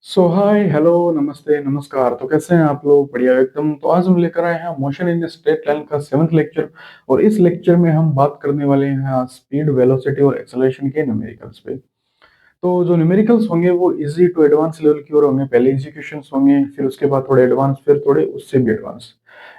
सो hi hello नमस्ते नमस्कार। तो कैसे हैं आप लोग? बढ़िया एकदम। तो आज हम लेकर आए हैं मोशन इन स्ट्रेट लाइन का 7th लेक्चर। और इस लेक्चर में हम बात करने वाले हैं स्पीड वेलोसिटी और एक्सेलरेशन के न्यूमेरिकल्स पे। तो जो न्यूमेरिकल्स होंगे वो इजी टू एडवांस लेवल की ओर होंगे। पहले इजी क्वेश्चंस होंगे, फिर उसके बाद थोड़े एडवांस, फिर थोड़े उससे भी एडवांस।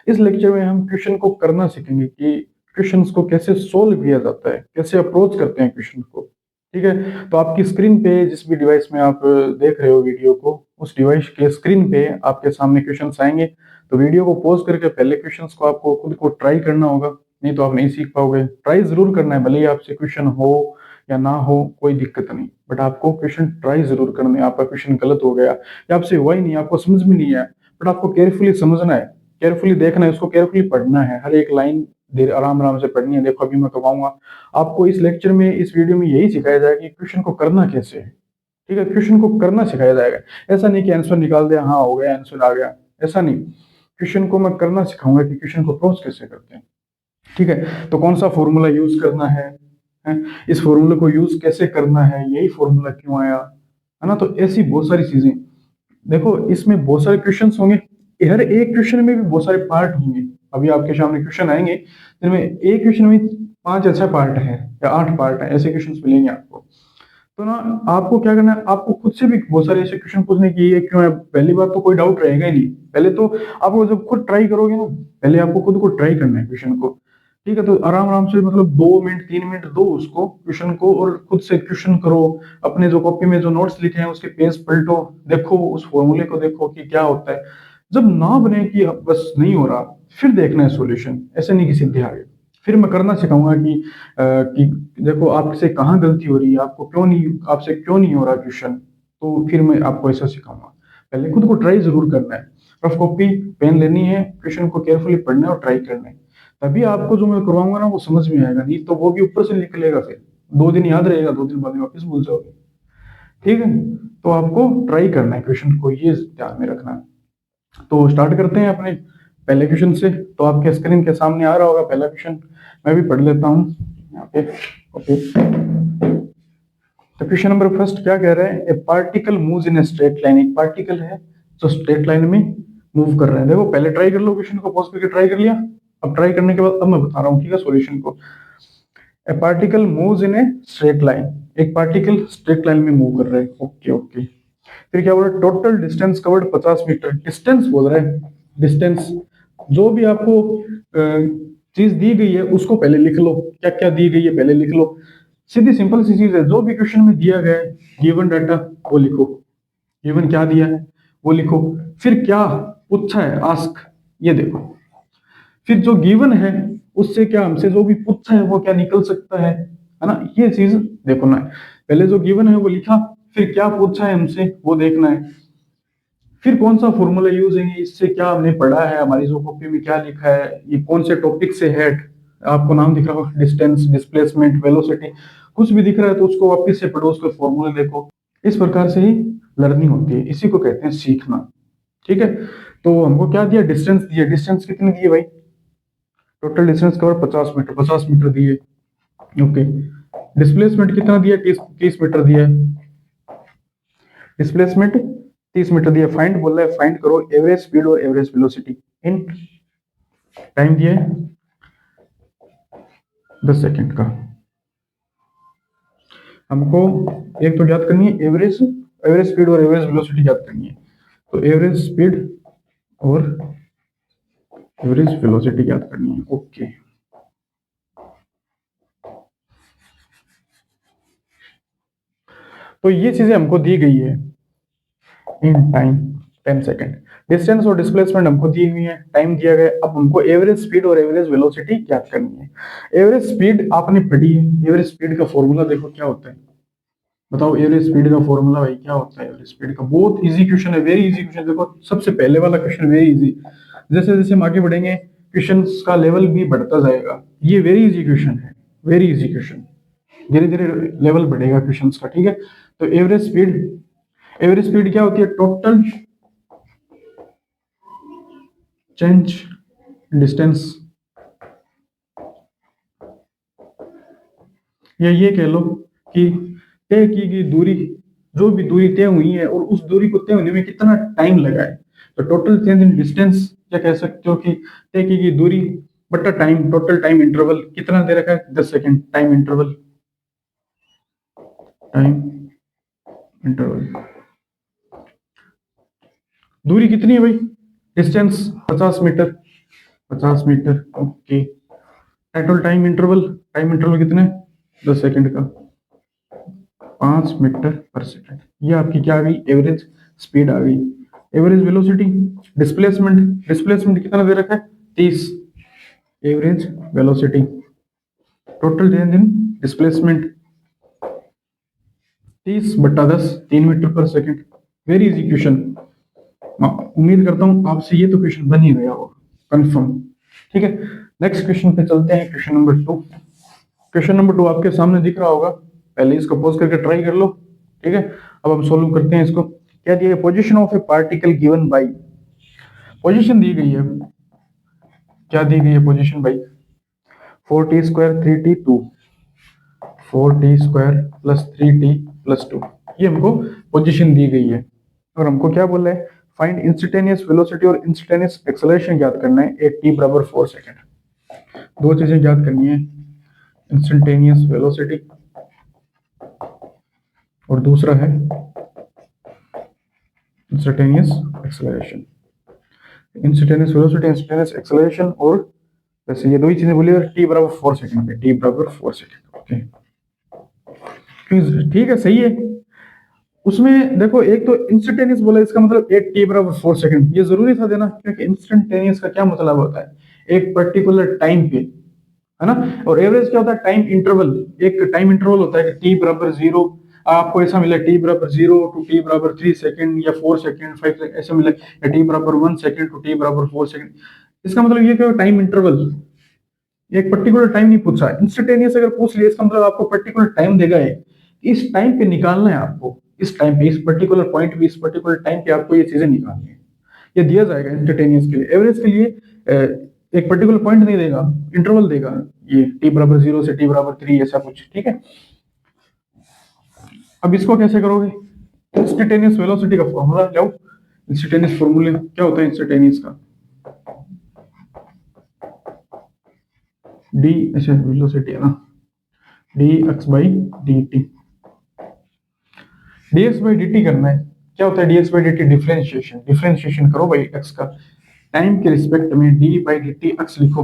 इस लेक्चर में हम क्वेश्चन को करना सीखेंगे कि क्वेश्चंस को कैसे सोल्व किया जाता है, कैसे अप्रोच करते हैं क्वेश्चन को। ठीक है, तो आपकी स्क्रीन पे जिस भी डिवाइस में आप देख रहे हो वीडियो को, उस डिवाइस के स्क्रीन पे आपके सामने क्वेश्चंस आएंगे। तो वीडियो को पॉज करके पहले क्वेश्चंस को आपको खुद को ट्राई करना होगा, नहीं तो आप नहीं सीख पाओगे। ट्राई जरूर करना है, भले ही आपसे क्वेश्चन हो या ना हो, कोई दिक्कत नहीं, बट आपको क्वेश्चन ट्राई जरूर करना है। आपका क्वेश्चन गलत हो गया या आपसे हुआ ही नहीं, आपको समझ में नहीं आया, बट आपको केयरफुली समझना है, केयरफुली देखना है, उसको केयरफुली पढ़ना है। हर एक लाइन देर आराम आराम से पढ़नी है। देखो अभी मैं करवाऊंगा आपको इस लेक्चर में, इस वीडियो में यही सिखाया जाएगा कि क्वेश्चन को करना कैसे है। ठीक है, क्वेश्चन को करना सिखाया जाएगा। ऐसा नहीं कि आंसर निकाल दिया, हाँ हो गया, आंसर आ गया, ऐसा नहीं। क्वेश्चन को मैं करना सिखाऊंगा कि क्वेश्चन को अप्रोच कैसे करते हैं। ठीक है, तो कौन सा फॉर्मूला यूज करना है? इस फॉर्मूले को यूज कैसे करना है, यही फॉर्मूला क्यों आया, है ना। तो ऐसी बहुत सारी चीजें। देखो इसमें बहुत सारे क्वेश्चंस होंगे, हर एक क्वेश्चन में भी बहुत सारे पार्ट होंगे। अभी आपके सामने क्वेश्चन आएंगे जिनमें एक क्वेश्चन में 5 अच्छा पार्ट है या 8 पार्ट है, ऐसे क्वेश्चन मिलेंगे आपको। तो ना आपको क्या करना है, आपको खुद से भी बहुत सारे ऐसे क्वेश्चन पूछने की, ये क्यों है, पहली बात तो कोई डाउट रहेगा ही नहीं। पहले तो आपको जब खुद ट्राई करोगे ना, पहले आपको खुद को ट्राई करना है क्वेश्चन को। ठीक है, तो आराम आराम से, मतलब 2 मिनट 3 मिनट दो उसको क्वेश्चन को, और खुद से क्वेश्चन करो। अपने जो कॉपी में जो नोट्स लिखे हैं उसके पेज पलटो, देखो उस फॉर्मूले को, देखो कि क्या होता है। जब ना बने कि अब बस नहीं हो रहा, फिर देखना है सॉल्यूशन। ऐसे नहीं कि सीधे आगे। फिर मैं करना सिखाऊंगा कि देखो आपसे कहाँ गलती हो रही है, आपको क्यों नहीं, आपसे क्यों नहीं हो रहा क्वेश्चन। तो फिर मैं आपको ऐसा सिखाऊंगा। पहले खुद को ट्राई जरूर करना है। रफ कॉपी पेन लेनी है, क्वेश्चन को केयरफुली पढ़ना है और ट्राई करना है। तभी आपको जो मैं करवाऊंगा ना वो समझ में आएगा, नहीं तो वो भी ऊपर से निकलेगा। फिर 2 दिन याद रहेगा, 2 दिन बाद में वापस भूल जाओगे। ठीक है, तो आपको ट्राई करना है क्वेश्चन को, ये ध्यान में रखना है। तो स्टार्ट करते हैं अपने पहले क्वेश्चन से। तो आपके स्क्रीन के सामने आ रहा होगा पहला क्वेश्चन, मैं भी पढ़ लेता हूँ यहाँ पे। ओके, तो क्वेश्चन नंबर फर्स्ट क्या कह रहा है? ए particle moves in a straight line. एक पार्टिकल है जो स्ट्रेट लाइन में मूव कर रहा है। देखो पहले ट्राई कर लो, क्वेश्चन को पॉज करके ट्राई कर लिया। अब ट्राई करने के बाद अब मैं बता रहा हूँ, ठीक है, सॉल्यूशन को। A particle moves in a straight line. एक पार्टिकल स्ट्रेट लाइन में मूव कर रहा है। Okay okay. फिर क्या बोल रहा है? Total distance covered 50 metre. Distance बोल रहा है, डिस्टेंस। जो भी आपको चीज दी गई है उसको पहले लिख लो, क्या क्या दी गई है पहले लिख लो। सीधी सिंपल सी चीज है, जो भी क्वेश्चन में दिया गया है, गिवन डाटा वो लिखो। गिवन क्या दिया है वो लिखो। फिर क्या पूछा है, आस्क, ये देखो। फिर जो गिवन है उससे क्या हमसे जो भी पूछा है वो क्या निकल सकता है ना, ये चीज देखो ना। पहले जो गिवन है वो लिखा, फिर क्या पूछा है हमसे वो देखना है। फिर कौन सा फॉर्मूला यूज है, इससे क्या हमने पढ़ा है, हमारी जो कॉपी में क्या लिखा है, ये कौन से टॉपिक से है। आपको नाम दिख रहा होगा, डिस्टेंस, डिस्प्लेसमेंट, वेलोसिटी, कुछ भी दिख रहा है तो उसको वापस से पढ़ो, उसके फॉर्मूले देखो। इस प्रकार से ही लर्निंग होती है, इसी को कहते हैं सीखना। ठीक है, तो हमको क्या दिया, डिस्टेंस दिया। डिस्टेंस कितनी दी है भाई? Total distance cover 50 metre, 50 metre दिए। ओके, डिस्प्लेसमेंट कितना दिया? 30 मीटर दिया है। डिस्प्लेसमेंट 30 मीटर दिया। फाइंड बोल रहा है, फाइंड करो एवरेज स्पीड और एवरेज वेलोसिटी इन टाइम दिया है 10 सेकेंड का। हमको एक तो ज्ञात करनी है एवरेज, एवरेज स्पीड और एवरेज वेलोसिटी ज्ञात करनी है। तो एवरेज स्पीड और एवरेज वेलोसिटी ज्ञात करनी है। ओके, तो ये चीजें हमको दी गई है इन टाइम 10 सेकेंड। डिस्टेंस और डिस्प्लेसमेंट हमको दी हुई है, टाइम दिया गया। अब हमको एवरेज स्पीड और एवरेज वेलोसिटी ज्ञात करनी है। एवरेज स्पीड आपने पढ़ी है, एवरेज स्पीड का फॉर्मूला देखो क्या होता है। बताओ एवरेज स्पीड का फॉर्मूला भाई क्या होता है? एवरेज स्पीड का बहुत इजी क्वेश्चन है, वेरी इजी क्वेश्चन। देखो सबसे पहले वाला क्वेश्चन वेरी इजी, जैसे जैसे हम आगे बढ़ेंगे क्वेश्चन का लेवल भी बढ़ता जाएगा। ये वेरी इजी क्वेश्चन है, वेरी इजी क्वेश्चन। धीरे धीरे लेवल बढ़ेगा क्वेश्चन का। ठीक है, तो एवरेज स्पीड, एवरेज स्पीड क्या होती है? टोटल चेंज डिस्टेंस, या ये कह लो कि तय की गई दूरी जो भी दूरी तय हुई है और उस दूरी को तय होने में कितना टाइम लगा है। तो टोटल चेंज इन डिस्टेंस क्या कह सकते हो कि तय की गई दूरी बटा टाइम, टोटल टाइम इंटरवल कितना दे रखा है 10 second time interval, time interval. दूरी कितनी है भाई, distance 50 metre, 50 metre okay. Total time interval कितने 10 सेकंड का, 5 मीटर पर सेकंड। ये आपकी क्या आ गई एवरेज स्पीड आ गई। एवरेज वेलोसिटी, डिस्प्लेसमेंट कितना दे रखा है 30, average velocity, total change in displacement 30 बट्टा 10, 3 metre per second. Very easy question, उम्मीद करता हूं आपसे ये तो क्वेश्चन बन ही गया होगा कंफर्म। ठीक है, नेक्स्ट क्वेश्चन पे चलते हैं, क्वेश्चन नंबर 2। क्वेश्चन नंबर 2 आपके सामने दिख रहा होगा, पहले इसको पॉज करके ट्राई कर लो। ठीक है, अब हम सोल्व करते हैं इसको। क्या दिया है, position of a particle given by, position दी गई है, क्या दी गई है position by 4t² 3t 2, 4t² plus 3t plus 2, ये हमको पोजीशन दी गई है। और हमको क्या बोल रहा है, फाइंड इंस्टेंटेनियस वेलोसिटी और इंस्टेंटेनियस एक्सेलरेशन ज्ञात करना है एट t बराबर 4 सेकंड। दो चीजें ज्ञात करनी है, इंस्टेंटेनियस वेलोसिटी और दूसरा है instantaneous acceleration. Instantaneous velocity, instantaneous acceleration, और वैसे ये दो ही चीजें बोली और t बराबर 4 सेकंड पे, t बराबर 4 सेकंड ओके। ठीक है सही है। उसमें देखो एक तो इंस्टेंटेनियस बोला, इसका मतलब 8t बराबर 4 सेकंड, ये जरूरी था देना, क्योंकि इंस्टेंटेनियस का क्या मतलब होता है एक पर्टिकुलर टाइम पे, है ना। और एवरेज क्या होता है टाइम इंटरवल, एक टाइम इंटरवल होता है कि t बराबर 0, आपको ऐसा मिला t बराबर 0 टू t बराबर 3 सेकंड या 4 सेकंड 5 सेकंड ऐसा मिला, या t बराबर 1 सेकंड टू t बराबर 4 सेकंड। इसका मतलब ये क्या टाइम इंटरवल, एक पर्टिकुलर टाइम नहीं पूछा। इंस्टेंटेनियस अगर पूछ लिया इसका मतलब आपको पर्टिकुलर टाइम देगा है, इस टाइम पे निकालना है आपको, इस टाइम पे, इस पर्टिकुलर पॉइंट पे, इस पर्टिकुलर टाइम पे आपको ये चीजें निकालनी है। ये दिया जाएगा इंस्टेंटेनियस के लिए। एवरेज के लिए एक पर्टिकुलर पॉइंट नहीं देगा, इंटरवल देगा, ये t बराबर 0 से t बराबर 3 ऐसा कुछ। ठीक है, अब इसको कैसे करोगे, इंस्टेंटेनियस वेलोसिटी का फॉर्मूला लाओ। इंस्टेंटेनियस फॉर्मूला क्या होता है इंस्टेंटेनियस का, डी, अच्छा वेलोसिटी है ना, dx by dt, dx by dt करना है। क्या होता है dx by dt, differentiation, differentiation करो भाई x का, टाइम के रिस्पेक्ट में d बाई dt x लिखो,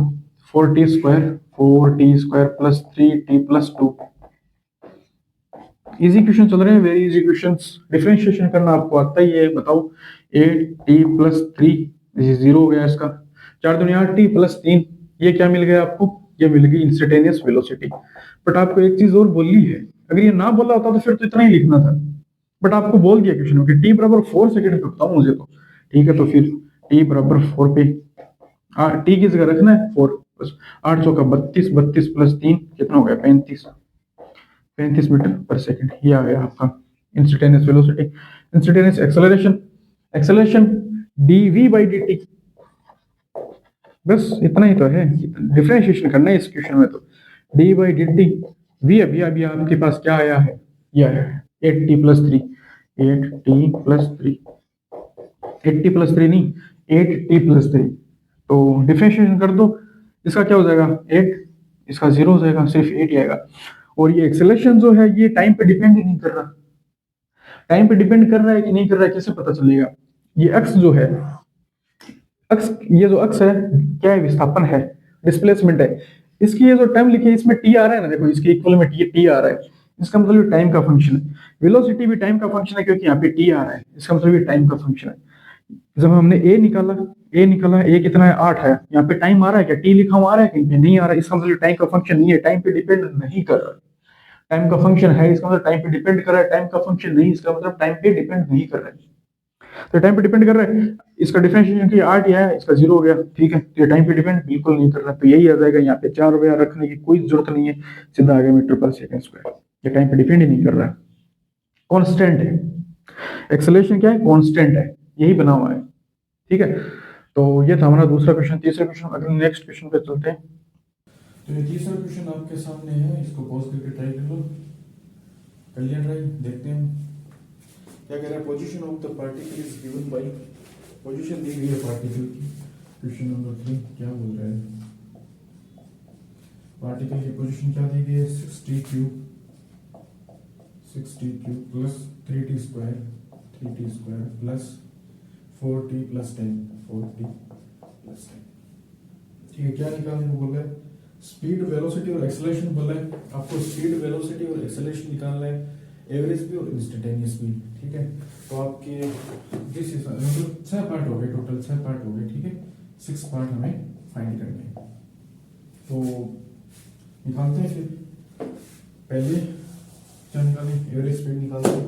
4t² plus 3t plus 2। Easy question चल रहे हैं, वेरी इजी क्वेश्चंस। डिफरेंशिएशन करना आपको आता ही है, बताओ 8t प्लस 3 जीरो हो गया इसका, 4 दूनी 8t प्लस 3, ये क्या मिल गया आपको, ये मिल गई इंस्टेंटेनियस वेलोसिटी। बट आपको एक चीज और बोलनी है, अगर ये ना बोला होता तो फिर तो इतना ही लिखना था, बट आपको बोल दिया क्वेश्चन में कि t बराबर 4 सेकंड पे बताओ मुझे तो। ठीक है, तो फिर t बराबर 4 पे t की जगह रखना है 4, बस 8 चौका 32, 32 प्लस 3 कितना हो गया 35, 35 मीटर पर सेकंड। ये आ गया आपका instantaneous velocity. Instantaneous acceleration, acceleration dv by dt, बस इतना ही तो है, डिफरेंशिएशन करना है इस क्वेश्चन में तो। d बाई dt, v अभी आपके पास क्या आया है, ये आया है 8t plus 3, 8t plus 3, 8t plus 3 नहीं 8t प्लस 3, तो डिफरेंशिएशन कर दो, इसका क्या हो जाएगा 8, इसका 0 हो जाएगा, सिर्फ 8 ही आएगा। और ये एक्सेलरेशन जो है ये टाइम पे डिपेंड ही नहीं कर रहा, टाइम पे डिपेंड कर रहा है कि नहीं कर रहा है कैसे पता चलेगा, ये अक्स जो है, अक्स, ये जो अक्स है क्या है, विस्थापन है, डिस्प्लेसमेंट है। इसकी ये जो टाइम लिखी है इसमें टी आ रहा है ना, देखो इसके इक्वल में टी आ रहा है, इसका मतलब ये टाइम का फंक्शन है। वेलोसिटी भी टाइम का फंक्शन है क्योंकि यहाँ पे टी आ रहा है, इसका मतलब ये टाइम का फंक्शन है। जब हमने ए निकाला, ए कितना है 8 है, यहाँ पे टाइम आ रहा है क्या, टी लिखा हुआ आ रहा है कहीं पे, नहीं आ रहा है, इसका मतलब टाइम का फंक्शन नहीं है, टाइम पे डिपेंड नहीं कर रहा है। टाइम का फंक्शन है इसका मतलब टाइम पे डिपेंड कर रहा है, टाइम का फंक्शन नहीं इसका मतलब टाइम पे डिपेंड नहीं कर रहा है। तो टाइम पे डिपेंड कर रहा है, इसका डिफरेंशिएशन की 8 ही है, इसका 0 हो गया। ठीक है, तो ये टाइम पे डिपेंड बिल्कुल नहीं कर रहा, तो यही आ जाएगा, यहाँ पे 4 रुपया रखने की कोई जरूरत नहीं है, सीधा आ गया मीटर पर सेकंड स्क्वायर। ये टाइम पे डिपेंड ही नहीं कर रहा है, कांस्टेंट है। एक्सेलरेशन क्या है, कांस्टेंट है, यही बना हुआ है। ठीक है, तो ये था हमारा दूसरा क्वेश्चन। तीसरा क्वेश्चन, अगर नेक्स्ट क्वेश्चन पे चलते हैं, तो ये तीसरा क्वेश्चन आपके सामने है, इसको पॉज करके ट्राई कर लो, कर लिया ट्राई, देखते हैं। क्या कह रहा है, position of the particle is given by, position दी गई है पार्टिकल की। क्वेश्चन नंबर 3 क्या बोल रहा है, पार्टिकल की पोजीशन क्या दी गई है, 60 cube plus 3t square plus 4t plus 10, 4t plus 10। ठीक है, क्या निकालने को बोल रहा है, स्पीड वेलोसिटी और एक्सेलरेशन बोल रहा है आपको, स्पीड वेलोसिटी और एक्सेलरेशन निकालना है, एवरेज स्पीड और इंस्टेंटेनियस स्पीड। ठीक है, तो आपके जिस मतलब 6 पार्ट हो गए, टोटल 6 पार्ट हो गए। ठीक है, 6 पार्ट हमें फाइंड करने हैं, तो निकालते हैं। फिर पहले क्या निकालें, एवरेज स्पीड निकालते हैं।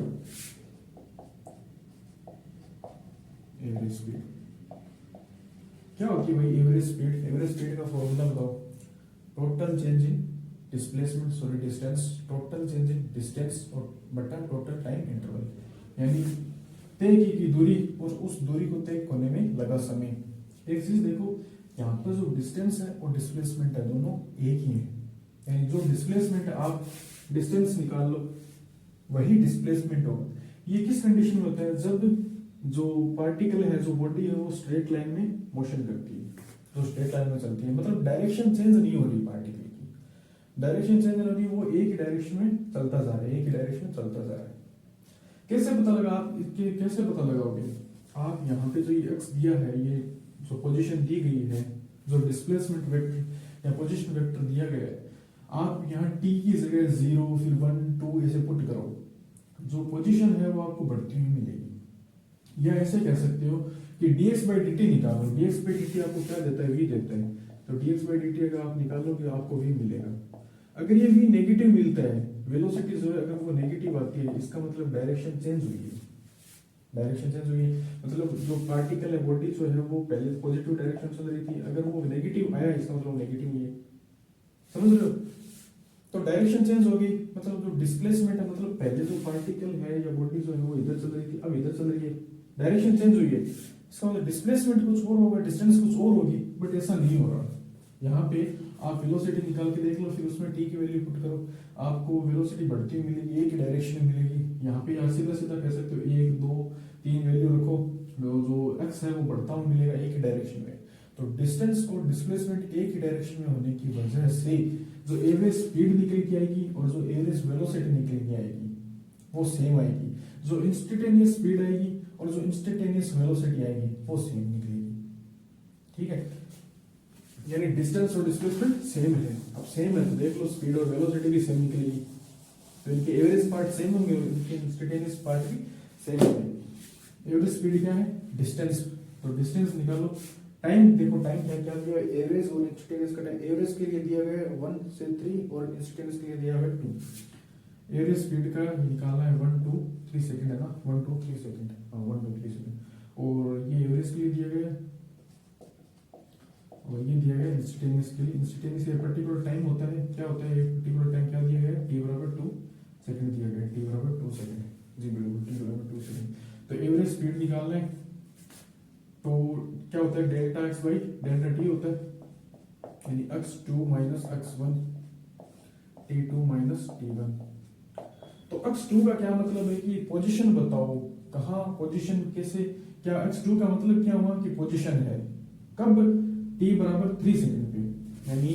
एवरेज स्पीड क्या होती है भाई, एवरेज स्पीड का फॉर्मूला बताओ, total change in displacement, sorry distance, total change in distance और बटा टोटल टाइम इंटरवल, यानी तय की दूरी और उस दूरी को तय करने में लगा समय। एक चीज देखो, यहाँ पर जो डिस्टेंस है और डिस्प्लेसमेंट है दोनों एक ही है, यानी जो डिस्प्लेसमेंट है आप डिस्टेंस निकाल लो वही डिस्प्लेसमेंट होगा। ये किस कंडीशन में होता है, जब जो पार्टिकल है, जो बॉडी है, वो स्ट्रेट लाइन में मोशन करती है, जो स्ट्रेट लाइन में चलती है, मतलब डायरेक्शन चेंज नहीं हो रही, पार्टिकल की डायरेक्शन चेंज नहीं हो रही, वो एक ही डायरेक्शन में चलता जा रहा है, एक ही डायरेक्शन में चलता जा रहा है। कैसे पता लगा, आप इसके कैसे पता लगाओगे, आप यहाँ पे जो ये एक्स दिया है, ये जो पोजीशन दी गई है, जो डिस्प्लेसमेंट वेक्टर या पोजीशन वेक्टर दिया गया है, आप यहाँ टी की जगह 0 फिर 1 2 ऐसे पुट करो, जो पोजीशन है वो आपको बढ़ती हुई मिलेगी। या ऐसे कह सकते हो कि dx by dt निकालो, dx by dt आपको क्या देता है, v देता है, तो dx by dt अगर आप निकालोगे आपको v मिलेगा। अगर ये v नेगेटिव मिलता है, वेलोसिटी जो है अगर वो नेगेटिव आती है, इसका मतलब डायरेक्शन चेंज हुई है, डायरेक्शन चेंज हुई है, मतलब जो पार्टिकल है, बॉडी जो है वो पहले पॉजिटिव डायरेक्शन चल रही थी, अगर वो नेगेटिव आया इसका मतलब नेगेटिव ही है, समझ रहे हो। तो डायरेक्शन चेंज हो गई, मतलब जो डिस्प्लेसमेंट है, मतलब पहले जो पार्टिकल है या बॉडी जो है वो इधर चल रही थी, अब इधर चल रही है, डायरेक्शन चेंज हुई है, इसका मतलब डिस्प्लेसमेंट कुछ और होगा, डिस्टेंस कुछ और होगी, बट ऐसा नहीं हो रहा। यहाँ पे आप वेलोसिटी निकाल के देख लो, फिर उसमें टी की वैल्यू पुट करो, आपको वेलोसिटी बढ़ती हुई मिलेगी, एक ही डायरेक्शन में मिलेगी। यहाँ पे आप सीधा सीधा कह सकते हो 1 2 3 वैल्यू रखो, जो एक्स है वो बढ़ता हुआ मिलेगा एक ही डायरेक्शन में। तो डिस्टेंस और डिस्प्लेसमेंट एक ही डायरेक्शन में होने की वजह से जो एवरेज स्पीड निकल के आएगी और जो एवरेज वेलोसिटी निकल के आएगी वो सेम आएगी, जो इंस्टेंटेनियस स्पीड आएगी और जो इंस्टेंटेनियस वेलोसिटी आएगी वो सेम निकलेगी। ठीक है, यानी डिस्टेंस और डिस्प्लेसमेंट सेम है। अब सेम है तो देख लो स्पीड और वेलोसिटी भी सेम निकलेगी, तो इनके एवरेज पार्ट सेम होंगे और इनके इंस्टेंटेनियस पार्ट भी सेम होंगे। एवरेज स्पीड क्या है, डिस्टेंस, तो डिस्टेंस निकालो। टाइम देखो, टाइम क्या दिया है, एवरेज और इंस्टेंटेनियस का टाइम, एवरेज के लिए दिया गया है 1 से 3 और इंस्टेंटेनियस के लिए दिया है 2। एवरेज स्पीड का निकालना है 1 2 3 सेकंड है ना, 1 2 3 सेकंड, हाँ 1 2 3 सेकंड, और ये एवरेज के लिए दिया गया है और ये दिया गया इंस्टेंटेनियस के लिए। इंस्टेंटेनियस ये पर्टिकुलर टाइम होता है, क्या होता है ये पर्टिकुलर टाइम, क्या दिया गया है, t बराबर 2 सेकंड दिया गया है, t बराबर 2 सेकंड, जी बिल्कुल t बराबर 2 सेकंड। तो एवरेज स्पीड निकालना है तो क्या होता है, delta x by delta t होता है, यानी x2 minus x1 t2 minus t1। तो x2 का क्या मतलब है कि पोजीशन बताओ, कहाँ पोजीशन, कैसे, क्या x2 का मतलब क्या हुआ कि पोजीशन है कब, t बराबर 3 सेकंड पे, यानी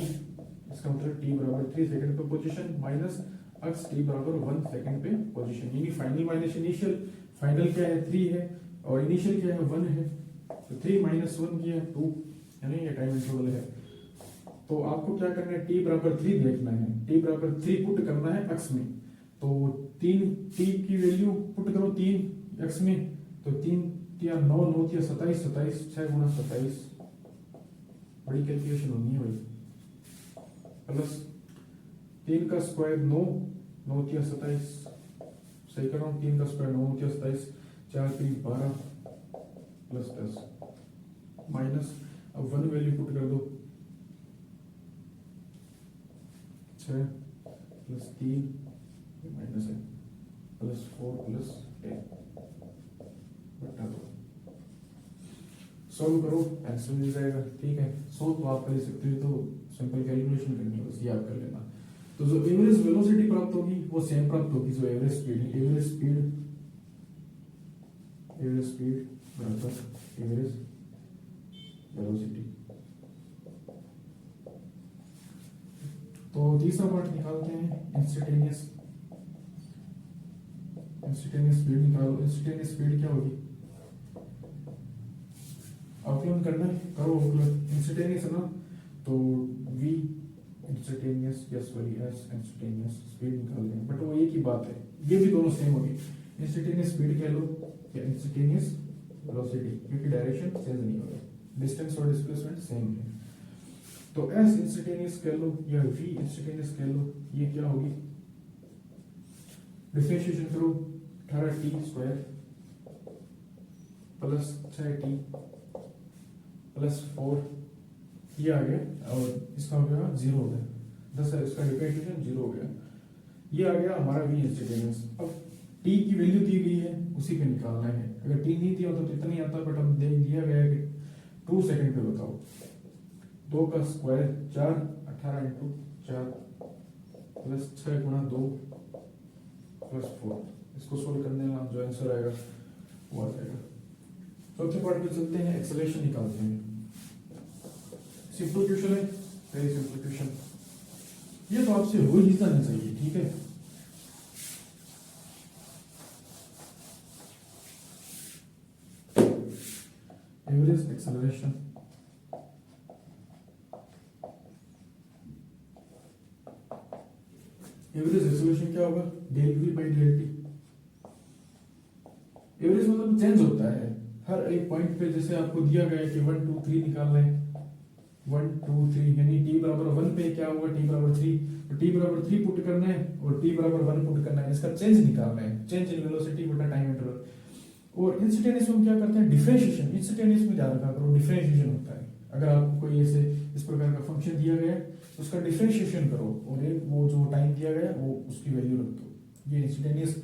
इसका मतलब t बराबर 3 सेकंड पे पोजीशन माइनस x t बराबर 1 सेकंड पे पोजीशन, यानी फाइनल माइनस इनिशियल। फाइनल क्या है 3 है और इनिशियल क्या है 1 है, तो 3 माइनस 1 किया 2, यानी ये टाइम इंटरवल है। तो आपको क्या करना है, t बराबर 3 देखना है, t बराबर 3 पुट करना है x में, तो 3 t की वैल्यू पुट करो 3 x में, तो 3 या 9 9 या 27 27 6 गुना 27, बड़ी कैलकुलेशन होनी है भाई, प्लस 3 का स्क्वायर 9 9 या 27, सही कर रहा हूँ, 3 का स्क्वायर 9 या 27, 4 3 12 प्लस 10 माइनस, अब 1 वैल्यू पुट कर दो, 6 प्लस 3 माइनस है प्लस 4 प्लस 10 बटा 2, सॉल्व करो आंसर मिल जाएगा। ठीक है, सॉल्व तो आप कर सकते हो, तो सिंपल कैलकुलेशन करनी है, बस याद कर लेना। तो जो एवरेज वेलोसिटी प्राप्त होगी वो सेम प्राप्त होगी जो एवरेज स्पीड है, एवरेज स्पीड एवरेज स्पीड बराबर एवरेज वेलोसिटी। तो तीसरा पार्ट निकालते हैं, इंस्टेंटेनियस स्पीड निकालो। इंस्टेंटेनियस स्पीड क्या होगी, आकलन करना है, करो आकलन। इंस्टेंटेनियस है ना, तो v इंस्टेंटेनियस यस वही एस इंस्टेंटेनियस स्पीड निकालते हैं, बट वो एक ही बात है, ये भी दोनों सेम होगी। इंस्टेंटेनियस स्पीड कह लो या इंस्टेंटेनियस वेलोसिटी, क्योंकि डायरेक्शन चेंज नहीं होगा, डिस्टेंस और डिस्प्लेसमेंट सेम है। तो एस इंस्टेंटेनियस कह लो या v इंस्टेंटेनियस कह लो, ये क्या होगी, डिफरेंशिएशन करो 18t square plus 6t plus 4, ये आ गया और इसका हो गया 0 हो गया, 10 है, इसका डिफरेंशिएशन 0 हो गया, ये आ गया हमारा v इंस्टेंटेनियस। अब t की वैल्यू दी गई है, उसी पे निकालना है। अगर t नहीं दिया होता तो इतना ही आता, बट अब देख दिया गया है कि 2 सेकंड पे बताओ, 2 का स्क्वायर 4, 18 इंटू 4 प्लस 6 गुणा 2 प्लस 4, इसको सोल्व करने में जो आंसर आएगा वो आ जाएगा। चौथे पार्ट पे चलते हैं, एक्सेलरेशन निकालते हैं। सिंपल क्वेश्चन है, वेरी सिंपल क्वेश्चन, ये तो आपसे हो ही जाना चाहिए, ठीक है। एवरेज एक्सेलरेशन, एवरेज एक्सेलरेशन क्या होगा, del we by del T. Average मतलब चेंज होता है हर एक पॉइंट पे, जैसे आपको दिया गया है कि 1 2 3 निकालना है, 1 2 3, यानी t बराबर 1 पे क्या होगा, t बराबर 3, तो t बराबर 3 पुट करना है और t बराबर 1 पुट करना है, इसका चेंज निकालना है, चेंज इन वेलोसिटी बटा टाइम इंटरवल। और इंस्टेंटेनियस में क्या करते हैं, डिफरेंशिएशन। इंस्टेंटेनियस में ध्यान रखा करो, डिफरेंशिएशन होता है, अगर आपको कोई ऐसे इस प्रकार का फंक्शन दिया गया है उसका डिफरेंशिएशन करो और एक वो जो टाइम दिया गया है वो उसकी वैल्यू रख दो, ये इंस्टेंटेनियस।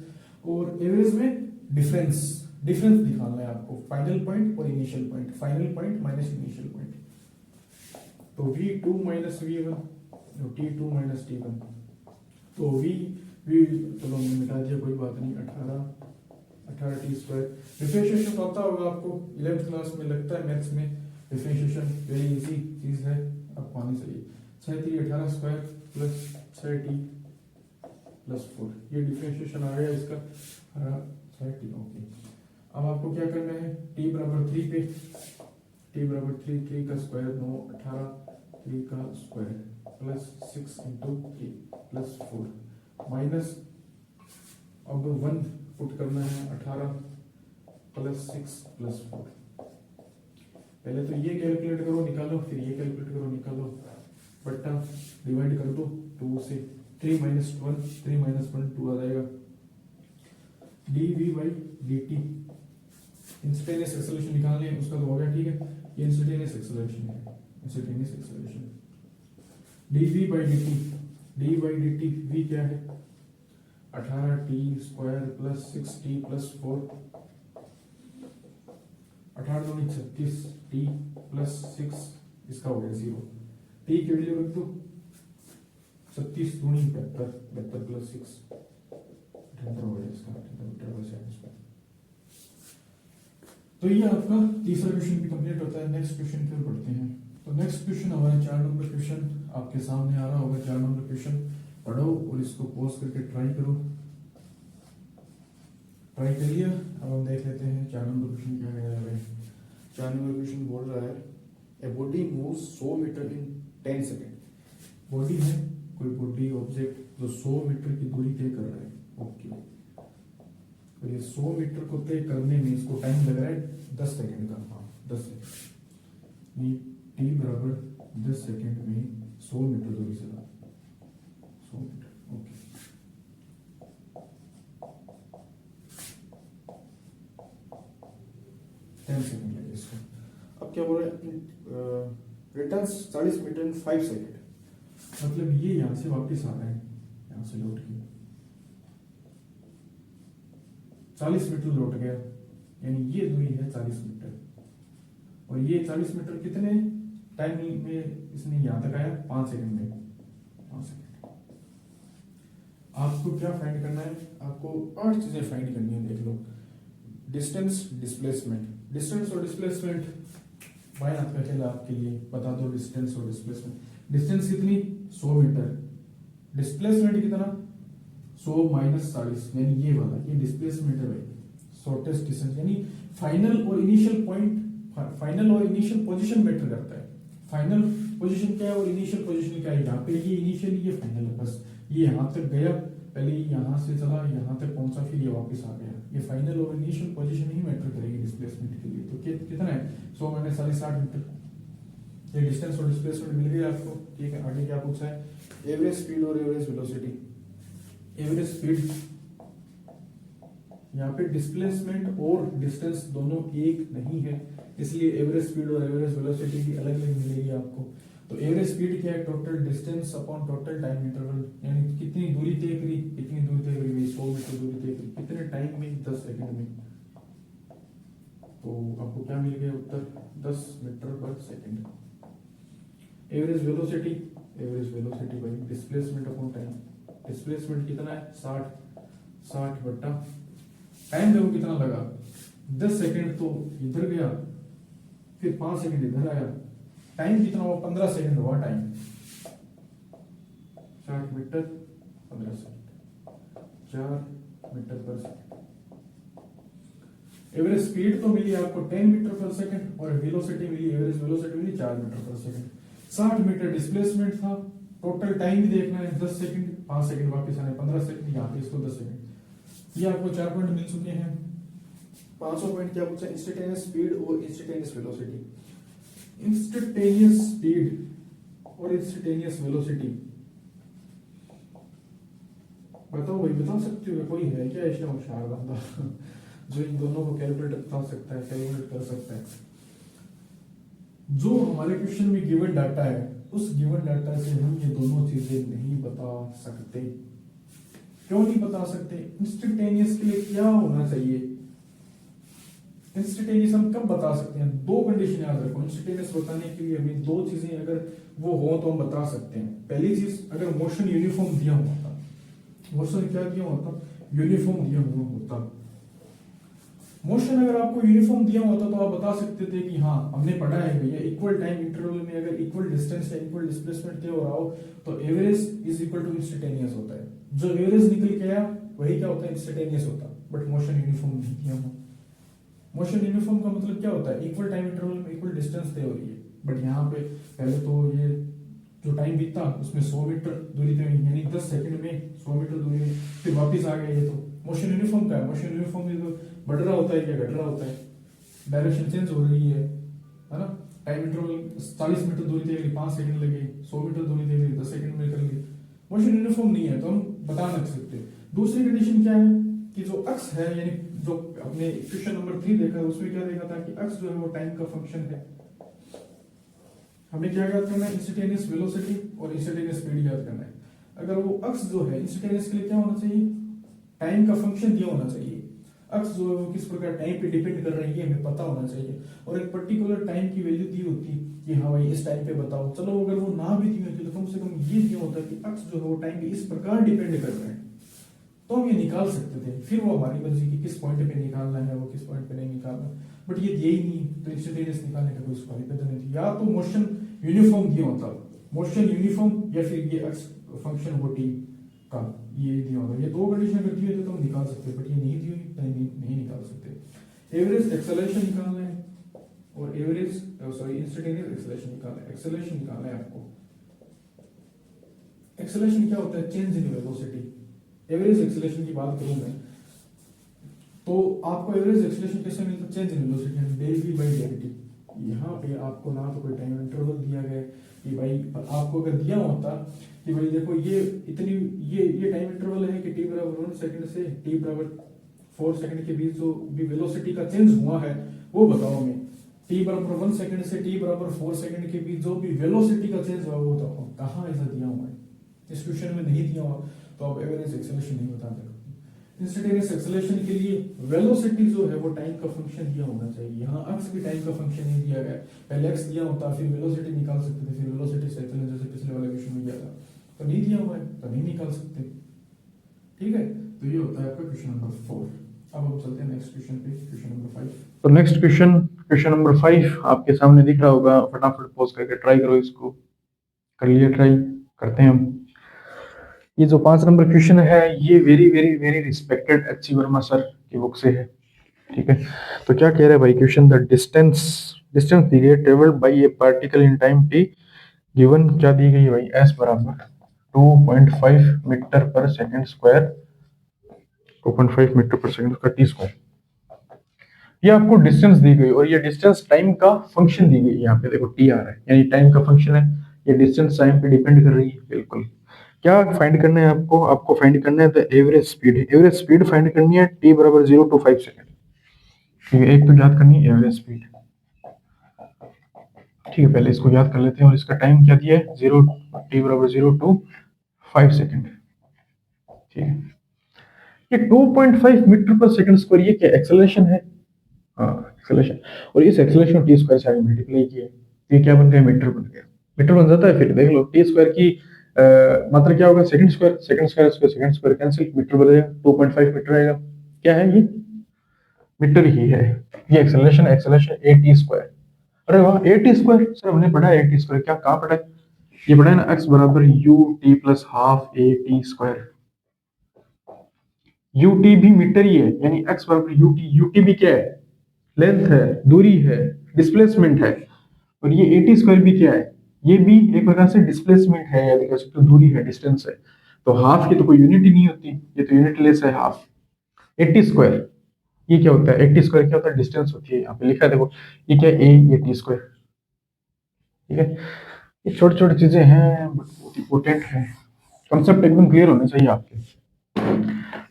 और एवरेज में डिफरेंस निकालना है आपको, फाइनल पॉइंट और initial point, final point minus initial point. तो v2 माइनस v1 और t2 माइनस t1, तो v चलो मिटा दिया, कोई बात नहीं, 18 टी स्क्वायर। डिफरेंशिएशन तो आता होगा आपको, 11th क्लास में लगता है मैथ्स में, डिफरेंशिएशन वेरी इजी चीज है, आपको आनी चाहिए। 6 3 18 स्क्वायर प्लस 6t प्लस 4, ये डिफरेंशिएशन आ गया इसका 6t। ओके, अब आपको क्या करना है, t बराबर 3 पे, t बराबर 3 का स्क्वायर 9 18, 3 का square plus 6 into 3 plus 4 minus, अब 1 पुट करना है, 18 प्लस 6 प्लस 4। पहले तो ये कैलकुलेट करो निकालो, फिर ये कैलकुलेट करो निकालो, बट्टा डिवाइड कर दो 2 से, 3 माइनस 1 3 माइनस 1 2 आ जाएगा, dv by dt। Instantaneous acceleration निकालने है, उसका तो हो गया, ठीक है, ये इंस्टेंटेनियस एक्सेलरेशन है, instantaneous acceleration dv by dt, d by dt v क्या है, 18t square plus 6t plus 4, 18 दूनी 36, t प्लस 6, इसका हो गया 0, t की वैल्यू रख दो, 36 दूनी 72, 72 प्लस 6 78 हो गया, इसका 78 प्लस 6। तो ये आपका तीसरा क्वेश्चन भी कंप्लीट होता है। नेक्स्ट क्वेश्चन फिर पढ़ते हैं। तो नेक्स्ट क्वेश्चन हमारा 4 नंबर क्वेश्चन आपके सामने आ रहा होगा, 4 नंबर क्वेश्चन पढ़ो और इसको पॉज करके ट्राई करो, ट्राई करिए। अब हम देख लेते हैं 4 नंबर क्वेश्चन क्या कह रहा है। 4 नंबर क्वेश्चन बोल रहा है, a body moves 100 metre in 10 second. Body है, कोई बॉडी ऑब्जेक्ट जो 100 मीटर की दूरी तय कर रहा है, ओके, तो ये 100 मीटर को तय करने में इसको टाइम लग रहा है 10 सेकंड का, हाँ 10 सेकंड, टी बराबर 10 सेकंड में 100 मीटर दूरी से 100 मीटर, ओके। सेकंड लगे इसको। अब क्या बोल रहा है, रिटर्न्स 40 मीटर इन 5 सेकंड, मतलब ये यहां से वापस आ रहा है, यहां से लौट के 40 मीटर लौट गया, यानी ये दूरी है 40 मीटर, और ये 40 मीटर कितने टाइम में इसने यहां तक आया, 5 सेकंड में, 5 सेकंड। आपको क्या फाइंड करना है, आपको 8 चीजें फाइंड करनी है, देख लो। Distance displacement. डिस्टेंस और डिस्प्लेसमेंट बाएं हाथ का खेल आपके लिए, बता दो डिस्टेंस और डिस्प्लेसमेंट। डिस्टेंस कितनी 100 मीटर, डिस्प्लेसमेंट कितना 100 माइनस 40, यानी ये वाला ये डिस्प्लेसमेंट है भाई, शॉर्टेस्ट डिस्टेंस। यानी फाइनल और इनिशियल पॉइंट, फाइनल और इनिशियल पोजीशन मैटर करता है। फाइनल पोजीशन क्या है और इनिशियल पोजीशन क्या है, यहाँ पे ये इनिशियल ये फाइनल है, बस ये यहाँ तक गया, पहले यहाँ से चला यहाँ तक पहुंचा फिर ये वापस आ गया, ये फाइनल और इनिशियल पोजीशन ही मैटर करेगी डिस्प्लेसमेंट के लिए। तो कितना है 100 माइनस 40 60 मीटर। ये डिस्टेंस और डिस्प्लेसमेंट मिल गई आपको। ठीक है, आगे क्या पूछा है, एवरेज स्पीड और एवरेज वेलोसिटी। एवरेज स्पीड, यहाँ पे डिस्प्लेसमेंट और डिस्टेंस दोनों एक नहीं है, इसलिए एवरेज स्पीड और एवरेज वेलोसिटी की अलग अलग मिलेगी आपको। तो एवरेज स्पीड क्या है, total distance upon total time interval, यानी कितनी दूरी तय करी, कितनी दूरी तय करी, 100 मीटर दूरी तय करी, कितने टाइम में, 10 सेकंड में। तो आपको क्या मिल गया उत्तर, 10 metre per second. Average velocity, average velocity भाई डिस्प्लेसमेंट अपॉन टाइम, डिस्प्लेसमेंट कितना है 60 बट्टा टाइम देखो कितना लगा, 10 सेकंड तो इधर गया, फिर 5 सेकंड इधर आया, टाइम कितना हुआ 15 सेकंड हुआ time, 60 metre 15 second, 4 metre per second. Average speed तो मिली आपको 10 मीटर पर सेकंड और वेलोसिटी मिली, एवरेज वेलोसिटी मिली 4 metre per second. 60 metre displacement था, टोटल टाइम भी देखना है 10 सेकंड, 5 सेकंड वापस आने 15 सेकंड, यहाँ पे इसको 10 सेकंड। ये आपको 4 पॉइंट मिल चुके हैं। 500 पॉइंट क्या पूछा, इंस्टेंटेनियस स्पीड और इंस्टेंटेनियस वेलोसिटी। इंस्टेंटेनियस स्पीड और इंस्टेंटेनियस वेलोसिटी बताओ भाई, बता सकते हो कोई है क्या ऐसा होशियार बंदा जो इन दोनों को कैलकुलेट बता सकता है, कैलकुलेट कर सकता है। जो हमारे क्वेश्चन में गिवन डाटा है उस गिवन डाटा से हम ये दोनों चीजें नहीं बता सकते। क्यों नहीं बता सकते, इंस्टेंटेनियस के लिए क्या होना चाहिए, इंस्टेंटेनियस हम कब बता सकते हैं, दो कंडीशन याद रखो। इंस्टेंटेनियस बताने के लिए हमें दो चीजें अगर वो हो तो हम बता सकते हैं। पहली चीज, अगर मोशन यूनिफॉर्म दिया हुआ था, मोशन क्या दिया हुआ था, यूनिफॉर्म दिया हुआ होता। मोशन अगर आपको यूनिफॉर्म दिया होता तो आप बता सकते थे कि हाँ हमने पढ़ा है भैया इक्वल टाइम इंटरवल में अगर इक्वल डिस्टेंस या इक्वल डिस्प्लेसमेंट तय हो रहा हो तो average is equal to instantaneous होता है। जो एवरेज निकल के आया वही क्या होता है, इंस्टेंटेनियस होता। बट मोशन यूनिफॉर्म नहीं दिया हुआ। मोशन यूनिफॉर्म का मतलब क्या होता है, इक्वल टाइम इंटरवल में इक्वल डिस्टेंस तय हो रही है। बट यहाँ पे पहले तो ये जो टाइम बीतता उसमें 100 मीटर दूरी तय हुई, यानी 10 सेकंड में 100 मीटर दूरी में, फिर वापस आ गया। ये तो मोशन यूनिफॉर्म का है। मोशन यूनिफॉर्म में तो बढ़ रहा होता है या घट रहा होता है, डायरेक्शन चेंज हो रही है ना। टाइम इंटरवल 40 मीटर दूरी तय करी 5 सेकंड लगे, 100 मीटर दूरी तय करी 10 सेकंड में कर ली। मोशन यूनिफॉर्म नहीं है तो हम बता नहीं सकते। दूसरी कंडीशन क्या है कि जो अक्स है, यानी जो अपने क्वेश्चन नंबर 3 देखा उसमें क्या देखा था कि अक्स जो है वो टाइम का फंक्शन है। हमें क्या याद करना है, इंस्टेंटेनियस वेलोसिटी और इंस्टेंटेनियस स्पीड याद करना है। अगर वो अक्स जो है इंस्टेंटेनियस के लिए क्या होना चाहिए, टाइम का फंक्शन दिया होना चाहिए। अक्स जो है वो किस प्रकार टाइम पे डिपेंड कर रही है हमें पता होना चाहिए, और एक पर्टिकुलर टाइम की वैल्यू दी होती कि हाँ भाई इस टाइम पे बताओ। चलो अगर वो ना भी दी होती तो कम से कम ये दिया होता कि अक्स जो है वो टाइम पे इस प्रकार डिपेंड कर रहे हैं, तो हम ये निकाल सकते थे। फिर वो हमारी मर्जी की किस पॉइंट पे निकालना है, वो किस पॉइंट पे नहीं निकालना। बट ये दिए ही नहीं, तो इंस्टेंटेनियस निकालने का कोई सवाल पैदा नहीं थी। या तो मोशन यूनिफॉर्म दिया होता, मोशन यूनिफॉर्म, या फिर ये अक्स फंक्शन वो टी का ये दिया होता। ये दो कंडीशन अगर दी होती तो हम निकाल सकते, बट ये नहीं दी हुई तो नहीं निकाल सकते। एवरेज एक्सेलरेशन निकालना है और एवरेज इंस्टेंटेनियस एक्सेलरेशन निकालना है। एक्सेलरेशन निकालना है आपको। एक्सेलरेशन क्या होता है, change in velocity. Average acceleration की बात करूं मैं तो आपको एवरेज एक्सेलरेशन कैसे मिलता है, change in velocity del we by del t. यहाँ पे आपको ना तो कोई टाइम इंटरवल दिया गया कि भाई, आपको अगर दिया होता कि भाई देखो ये इतनी ये टाइम इंटरवल है कि t बराबर 1 सेकंड से t बराबर 4 सेकंड के बीच जो भी वेलोसिटी का चेंज हुआ है वो बताओ हमें। t बराबर 1 सेकंड से t बराबर 4 सेकंड के बीच जो भी वेलोसिटी का चेंज हुआ वो बताओ। कहाँ ऐसा दिया हुआ है, इस क्वेश्चन में नहीं दिया हुआ, तो आप एवरेज एक्सेलरेशन नहीं बता सकते। इंस्टेंटेनियस एक्सेलरेशन के लिए वेलोसिटी जो है वो टाइम का फंक्शन दिया होना चाहिए। यहाँ अक्स भी टाइम का फंक्शन नहीं दिया गया, पहले अक्स दिया होता फिर वेलोसिटी निकाल सकते थे, फिर वेलोसिटी से एक्सेलरेशन जैसे पिछले वाले क्वेश्चन में किया था। तो नहीं दिया हुआ है तो नहीं निकाल सकते। ठीक है, तो ये होता है आपका क्वेश्चन नंबर 4। अब हम चलते हैं नेक्स्ट क्वेश्चन पे, क्वेश्चन नंबर 5। तो नेक्स्ट क्वेश्चन नंबर 5 आपके सामने दिख रहा होगा, फटाफट पॉज करके ट्राई करो इसको। कर लिए ट्राई, करते हैं हम। ये जो 5 नंबर क्वेश्चन है ये very very very respected H C Verma sir की बुक से है, ठीक है। तो क्या कह रहा है भाई क्वेश्चन, द डिस्टेंस डिस्टेंस दी गई travelled by A particle in time T, given क्या दी गई है भाई, एस बराबर 2.5 metre per second square, 2.5 metre per second का टी स्क्वायर। ये आपको डिस्टेंस दी गई और ये डिस्टेंस टाइम का फंक्शन दी गई है। यहाँ पे देखो टी आ रहा है, यानी टाइम का फंक्शन है, ये डिस्टेंस टाइम पे डिपेंड कर रही है बिल्कुल। क्या फाइंड करना है आपको, आपको फाइंड करना है the average speed. Average speed find करनी है टी बराबर 0 to 5 सेकंड, ठीक है। एक तो याद करनी है एवरेज स्पीड, ठीक है। पहले इसको याद कर लेते हैं और इसका टाइम क्या दिया है, 0 टी बराबर 0 to 5 सेकंड, ठीक है। ये 2.5 मीटर पर सेकंड स्क्वायर, ये क्या एक्सेलरेशन है, हाँ एक्सेलरेशन। और इस एक्सेलरेशन टी स्क्वायर से मल्टीप्लाई किया है, तो ये क्या बन गया, मीटर बन गया। मीटर बन जाता है, फिर देख लो टी स्क्वायर की मात्रा क्या होगा, second square, second square second square cancel, metre बनेगा, 2.5 मीटर आएगा। क्या है ये, मीटर ही है। ये acceleration, acceleration A T square. अरे वाह, ए टी स्क्वायर सर हमने पढ़ा है, ए टी स्क्वायर क्या कहाँ पढ़ा है, ये पढ़ा है ना, एक्स बराबर U T plus half A T square. U T भी मीटर ही है, यानी एक्स बराबर यू टी, यू टी भी क्या है, लेंथ है, दूरी है, डिस्प्लेसमेंट है। और ये ए टी स्क्वायर भी क्या है, ये भी एक प्रकार से डिस्प्लेसमेंट है, या कह सकते हो दूरी है, डिस्टेंस है। तो हाफ की तो कोई यूनिट ही नहीं होती, ये तो यूनिटलेस है हाफ। 80 स्क्वायर ये क्या होता है, 80 स्क्वायर क्या होता है, डिस्टेंस होती है, यहाँ पे लिखा है देखो, ये क्या है, ए टी स्क्वायर, ठीक है। ये छोटी छोटी चीजें हैं बट बहुत इंपॉर्टेंट है, कॉन्सेप्ट एकदम क्लियर होने चाहिए आपके,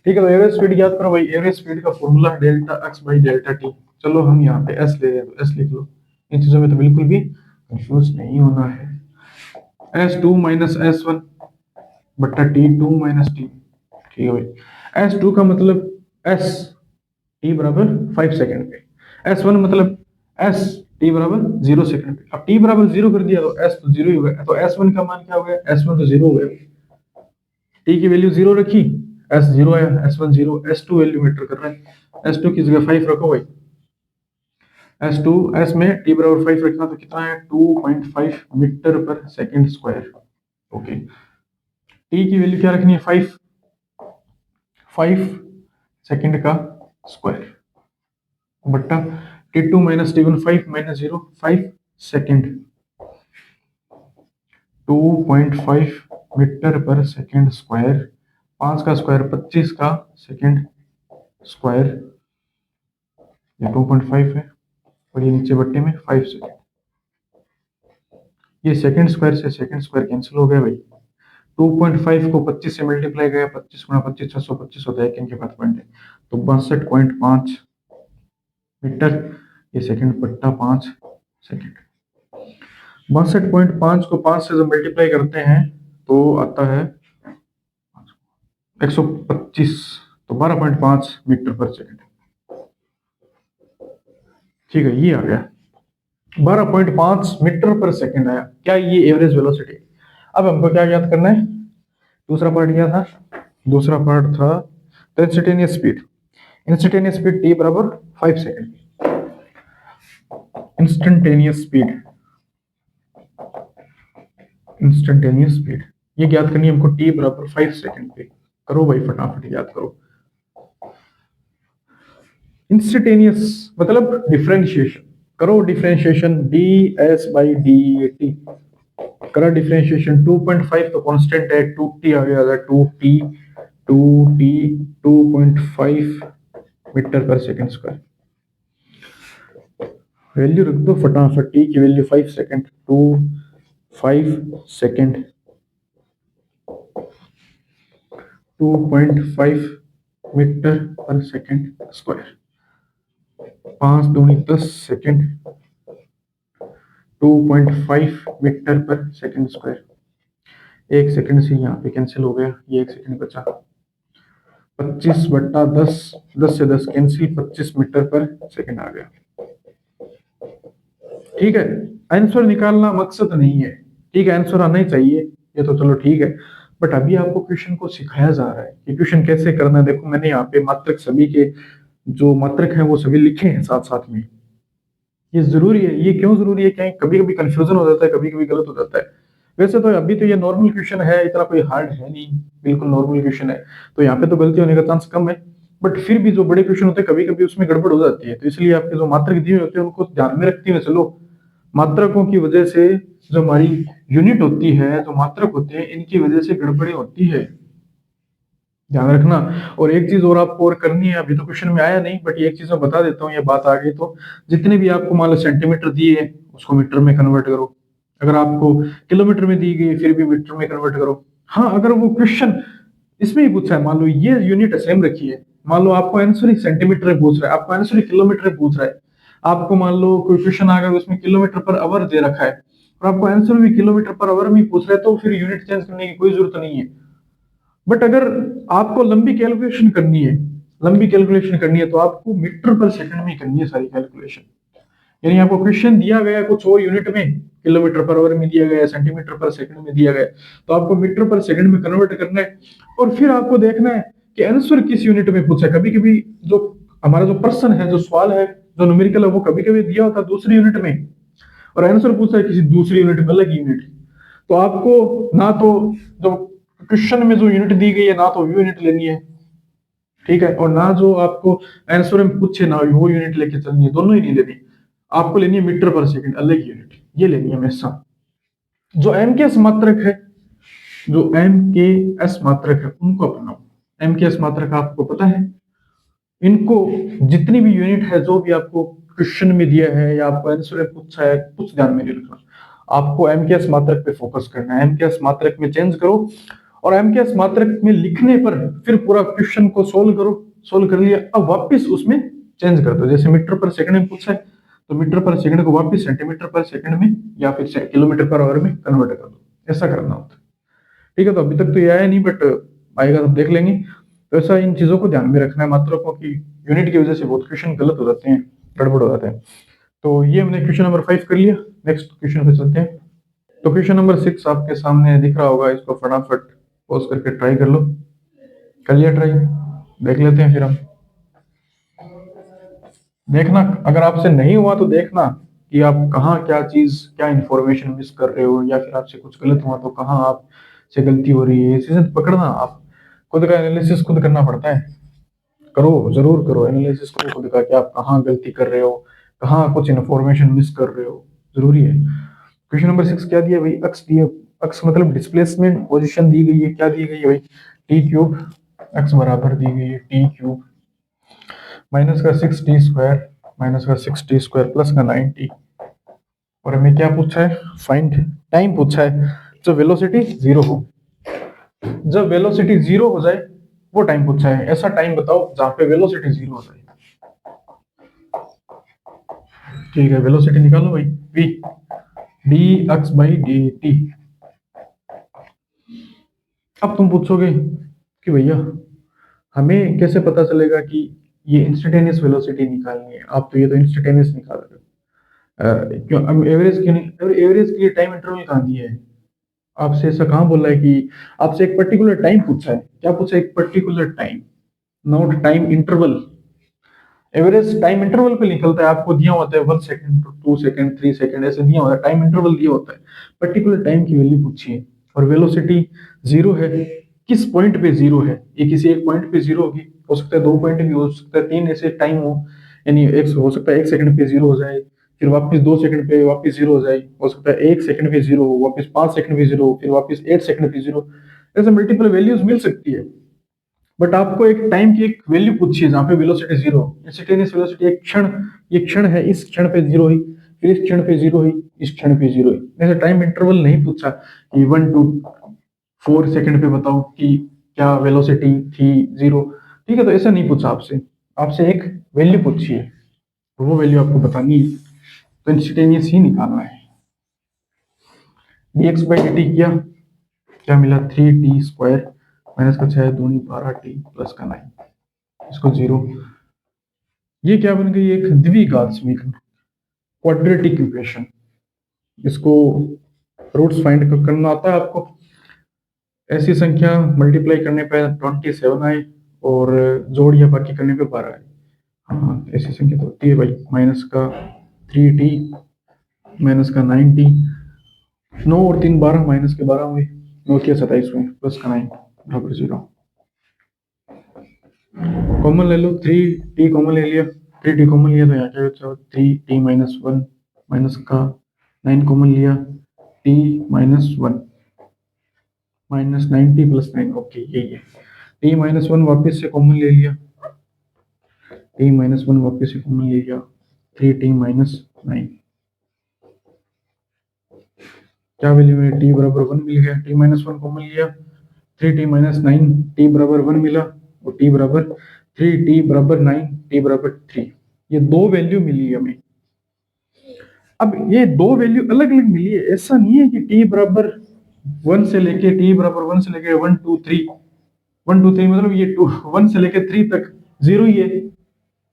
ठीक है। तो एवरेज स्पीड याद करो भाई, एवरेज स्पीड का formula delta x by delta T. चलो हम यहाँ पे एस ले रहे हैं तो एस लिख लो, इन चीजों में तो बिल्कुल भी कंफ्यूज नहीं होना है। S two minus s one बट्टा टी टू माइनस टी, ठीक है भाई। एस टू का मतलब एस टी बराबर 5 सेकंड पे, एस वन मतलब एस टी बराबर 0 सेकंड पे। अब टी बराबर 0 कर दिया तो एस तो 0 ही हो गया, तो एस वन का मान क्या हो गया, एस वन तो 0 हो गया, टी की वैल्यू 0 रखी, एस 0 आया, s one 0, s two value matter कर रहा है, एस टू की जगह 5 रखो भाई, एस टू एस में टी बराबर 5 रखना तो कितना है, 2.5 metre per second square, okay. T की वैल्यू क्या रखनी है, 5 सेकंड का स्क्वायर बट्टा t two minus t one, 5 minus 0 5 second, 2.5 metre per second square, 5 का स्क्वायर 25 का सेकंड स्क्वायर, ये 2.5 है और ये नीचे बट्टे में 5 सेकंड। ये सेकंड स्क्वायर से सेकंड स्क्वायर कैंसिल हो गया भाई, 2.5 को 25 से मल्टीप्लाई किया, 25 गुणा 25 625 होता है, इनके पास पॉइंट है, तो 62.5 मीटर, ये सेकंड बट्टा 5 सेकंड। 62.5 को 5 से जब मल्टीप्लाई करते हैं तो आता है 125, तो 12.5 मीटर पर सेकंड, ठीक है। ये आ गया 12.5 मीटर पर सेकंड आया, क्या ये एवरेज वेलोसिटी। अब हमको क्या याद करना है, दूसरा पार्ट क्या था, दूसरा पार्ट था instantaneous speed. Instantaneous speed T बराबर 5 second, instantaneous speed, instantaneous speed ये याद करनी है हमको, टी बराबर 5 सेकंड पे। करो भाई फटाफट याद करो। इंस्टेंटेनियस मतलब डिफरेंशिएशन, करो differentiation, D S by D T करा डिफरेंशिएशन, 2.5 तो कांस्टेंट है, 2t आ गया, 2t 2t 2.5 metre per second square, value रख दो फटाफट, टी की value 5 second, 5 second 2.5 metre per second square, 5 दूनी 10 second, 2.5 metre per second square, एक सेकंड से यहाँ पे कैंसिल हो गया, ये एक सेकंड बचा, 25 बट्टा 10, 10 से 10 कैंसिल, 25 मीटर पर सेकंड आ गया, ठीक है। आंसर निकालना मकसद नहीं है, ठीक है, आंसर आना ही चाहिए, ये तो चलो ठीक है, बट अभी आपको क्वेश्चन को सिखाया जा रहा है कि क्वेश्चन कैसे करना है। देखो मैंने यहाँ पे मात्रक सभी के जो मात्रक है वो सभी लिखे हैं साथ साथ में। ये जरूरी है। ये क्यों जरूरी है? क्या कभी कभी कंफ्यूजन हो जाता है, कभी कभी गलत हो जाता है। वैसे तो अभी तो ये नॉर्मल क्वेश्चन है, इतना कोई हार्ड है नहीं, बिल्कुल नॉर्मल क्वेश्चन है, तो यहाँ पे तो गलती होने का चांस कम है। बट फिर भी जो बड़े क्वेश्चन होते हैं कभी कभी उसमें गड़बड़ हो जाती है, तो इसलिए आपके जो मात्रक दिए होते हैं उनको ध्यान में रखते हुए चलो। मात्रकों की वजह से जो हमारी यूनिट होती है, जो मात्रक होते हैं, इनकी वजह से गड़बड़ी होती है, ध्यान रखना। और एक चीज और आपको और करनी है, अभी तो क्वेश्चन में आया नहीं, बट एक चीज मैं बता देता हूँ, ये बात आ गई तो जितने भी आपको मान लो सेंटीमीटर दिए हैं उसको मीटर में कन्वर्ट करो। अगर आपको किलोमीटर में दी गई फिर भी मीटर में कन्वर्ट करो। हाँ, अगर वो क्वेश्चन इसमें ही पूछा है, मान लो ये यूनिट सेम रखी है, मान लो आपको आंसर ही सेंटीमीटर में पूछ रहा है, आपको आंसर ही किलोमीटर में पूछ रहा है, आपको मान लो कोई क्वेश्चन आ गया उसमें किलोमीटर पर आवर दे रखा है और आपको आंसर भी किलोमीटर पर आवर में ही पूछ रहा है, तो फिर यूनिट चेंज करने की कोई जरूरत नहीं है। बट अगर आपको लंबी कैलकुलेशन करनी है, लंबी कैलकुलेशन करनी है तो आपको मीटर पर सेकंड में करनी है सारी कैलकुलेशन। यानी आपको क्वेश्चन दिया गया है कुछ और यूनिट में, किलोमीटर पर आवर में दिया गया है, सेंटीमीटर पर सेकंड में दिया गया है, तो आपको मीटर पर सेकंड में कन्वर्ट करना है और फिर आपको देखना है कि आंसर किस यूनिट में पूछा है। कभी कभी जो हमारा जो प्रश्न है, जो सवाल है, जो न्यूमेरिकल है, वो कभी कभी दिया होता है दूसरी यूनिट में और आंसर पूछा है किसी दूसरी यूनिट में, अलग यूनिट। तो आपको ना तो जो क्वेश्चन में जो यूनिट दी गई है ना तो वो यूनिट लेनी है, ठीक है, और ना जो आपको आंसर में पूछे ना वो यूनिट लेके चलनी है, दोनों ही नहीं लेनी। आपको लेनी है मीटर पर सेकंड, अलग यूनिट, ये लेनी है हमेशा। जो एम के एस मात्रक है, जो एम के एस मात्रक है उनको अपनाओ। एम के एस मात्रक आपको पता है, इनको जितनी भी यूनिट है जो भी आपको क्वेश्चन में दिया है या आपको आंसर में पूछा है, कुछ ध्यान में नहीं रखना। आपको एम के एस मात्रक पे फोकस करना है, एम के एस मात्रक में चेंज करो और एम के एस मात्रक में लिखने पर फिर पूरा क्वेश्चन को सोल्व करो। सोल्व कर लिया, अब वापस उसमें चेंज कर दो। जैसे मीटर पर सेकंड में पूछा है तो मीटर पर सेकंड को वापस सेंटीमीटर पर सेकंड में या फिर किलोमीटर पर आवर में कन्वर्ट कर दो, ऐसा करना होता है। ठीक है, तो अभी तक तो ये आया नहीं, बट आएगा तो देख लेंगे। तो ऐसा इन चीजों को ध्यान में रखना है, मात्रकों की यूनिट की वजह से बहुत क्वेश्चन गलत हो जाते हैं, गड़बड़ हो जाते हैं। तो ये हमने क्वेश्चन नंबर 5 कर लिया। नेक्स्ट क्वेश्चन पे चलते हैं। तो क्वेश्चन नंबर 6 आपके सामने दिख रहा होगा, इसको फटाफट पॉज करके ट्राई कर लो। कर लिया ट्राई? देख लेते हैं फिर हम। देखना, अगर आपसे नहीं हुआ तो देखना कि आप कहाँ क्या चीज, क्या इंफॉर्मेशन मिस कर रहे हो, या फिर आपसे कुछ गलत हुआ तो कहाँ आप से गलती हो रही है, इसे पकड़ना। आप खुद का एनालिसिस खुद करना पड़ता है। करो, जरूर करो एनालिसिस को खुद का, कि आप कहाँ गलती कर रहे हो, कहाँ कुछ इन्फॉर्मेशन मिस कर रहे हो, जरूरी है। क्वेश्चन नंबर 6 क्या दिया भाई? अक्स दिए, अक्स मतलब डिस्प्लेसमेंट पोजीशन दी गई है। क्या दी गई है भाई? T cube. अक्स बराबर दी गई है टी क्यूब माइनस का 6t² माइनस का 6t² प्लस का 9t। और हमें क्या पूछा है? फाइंड टाइम पूछा है जब वेलोसिटी जीरो हो। जब वेलोसिटी जीरो हो जाए वो टाइम पूछा है। ऐसा टाइम बताओ जहां पे वेलोसिटी जीरो हो जाए। ठीक है, वेलोसिटी निकालो भाई। v dx/dt। अब तुम पूछोगे कि भैया हमें कैसे पता चलेगा कि ये इंस्टेंटेनियस वेलोसिटी निकालनी है? आप तो ये तो इंस्टेंटेनियस निकाल रहे हो। क्यों एवरेज क्यों नहीं? एवरेज के लिए टाइम इंटरवल कहाँ दिया है? आपसे ऐसा कहाँ बोला है कि आपसे एक पर्टिकुलर टाइम पूछा है? क्या पूछा है? एक particular time, not time interval. Average time interval पे निकलता है, आपको दिया होता है 1 सेकंड, 2 सेकंड, 3 सेकंड, ऐसे दिया होता है, टाइम इंटरवल दिया होता है। पर्टिकुलर टाइम की वैल्यू पूछी है और वेलोसिटी जीरो है। किस पॉइंट पे जीरो है? ये किसी एक पॉइंट पे जीरो होगी, हो सकता है 2 पॉइंट भी हो सकता है, 3 ऐसे टाइम हो। यानी एक हो सकता है 1 सेकंड पे जीरो हो जाए, फिर वापस 2 सेकंड पे वापस जीरो हो जाए, हो सकता है 1 सेकंड पे जीरो हो, वापस 5 सेकंड पे जीरो हो, फिर वापस 8 सेकंड पे जीरो। ऐसे मल्टीपल वैल्यूज मिल सकती है। बट आपको एक टाइम की एक वैल्यू पूछी है जहां पे वेलोसिटी जीरो, इंस्टेंटेनियस वेलोसिटी एक क्षण, ये क्षण है, इस क्षण पे जीरो हुई, फिर इस क्षण पे जीरो हुई, इस क्षण पे जीरो हुई। ऐसे टाइम इंटरवल नहीं पूछा कि 1 to 4 सेकंड पे बताओ कि क्या वेलोसिटी थी जीरो। ठीक है, तो ऐसा नहीं पूछा आपसे। आपसे एक वैल्यू पूछी है, तो वो वैल्यू आपको बतानी है, तो इंस्टेंटेनियस ही निकालना है। dx/dt किया, क्या मिला? 3t² माइनस का 6 दूनी 12t प्लस का 9, इसको जीरो। ये क्या बन गई? एक द्विघात समीकरण, क्वाड्रेटिक इक्वेशन। इसको रूट्स फाइंड करना आता है आपको। ऐसी संख्या मल्टीप्लाई करने पे 27 आए और जोड़ या बाकी करने पे 12 आए। हाँ ऐसी संख्या तो होती है भाई, माइनस का 3t माइनस का 9t, 9 और 3 12, माइनस के 12 हुए, 9 के 27 हुए, प्लस का 9 बराबर 0। कॉमन ले लो, 3t कॉमन ले लिया, 3t कॉमन लिया तो यहाँ क्या बचा, 3t माइनस 1 माइनस का 9 कॉमन लिया, t minus 1 minus 9t plus 9, okay यही है। t माइनस 1 वापिस से कॉमन ले लिया, t माइनस 1 वापिस से कॉमन ले लिया, 3t माइनस 9, क्या वैल्यू में t बराबर 1 मिल गया, t माइनस 1 कॉमन लिया, 3t माइनस 9, t बराबर 1 मिला, और t बराबर 3, t बराबर 9, t बराबर 3, ये दो वैल्यू मिली हमें। अब ये दो वैल्यू अलग अलग मिली है, ऐसा नहीं है कि t बराबर 1 से लेके t बराबर 1 से लेके 1 2 3, 1 2 3 मतलब ये 2 1 से लेके 3 तक जीरो ही है,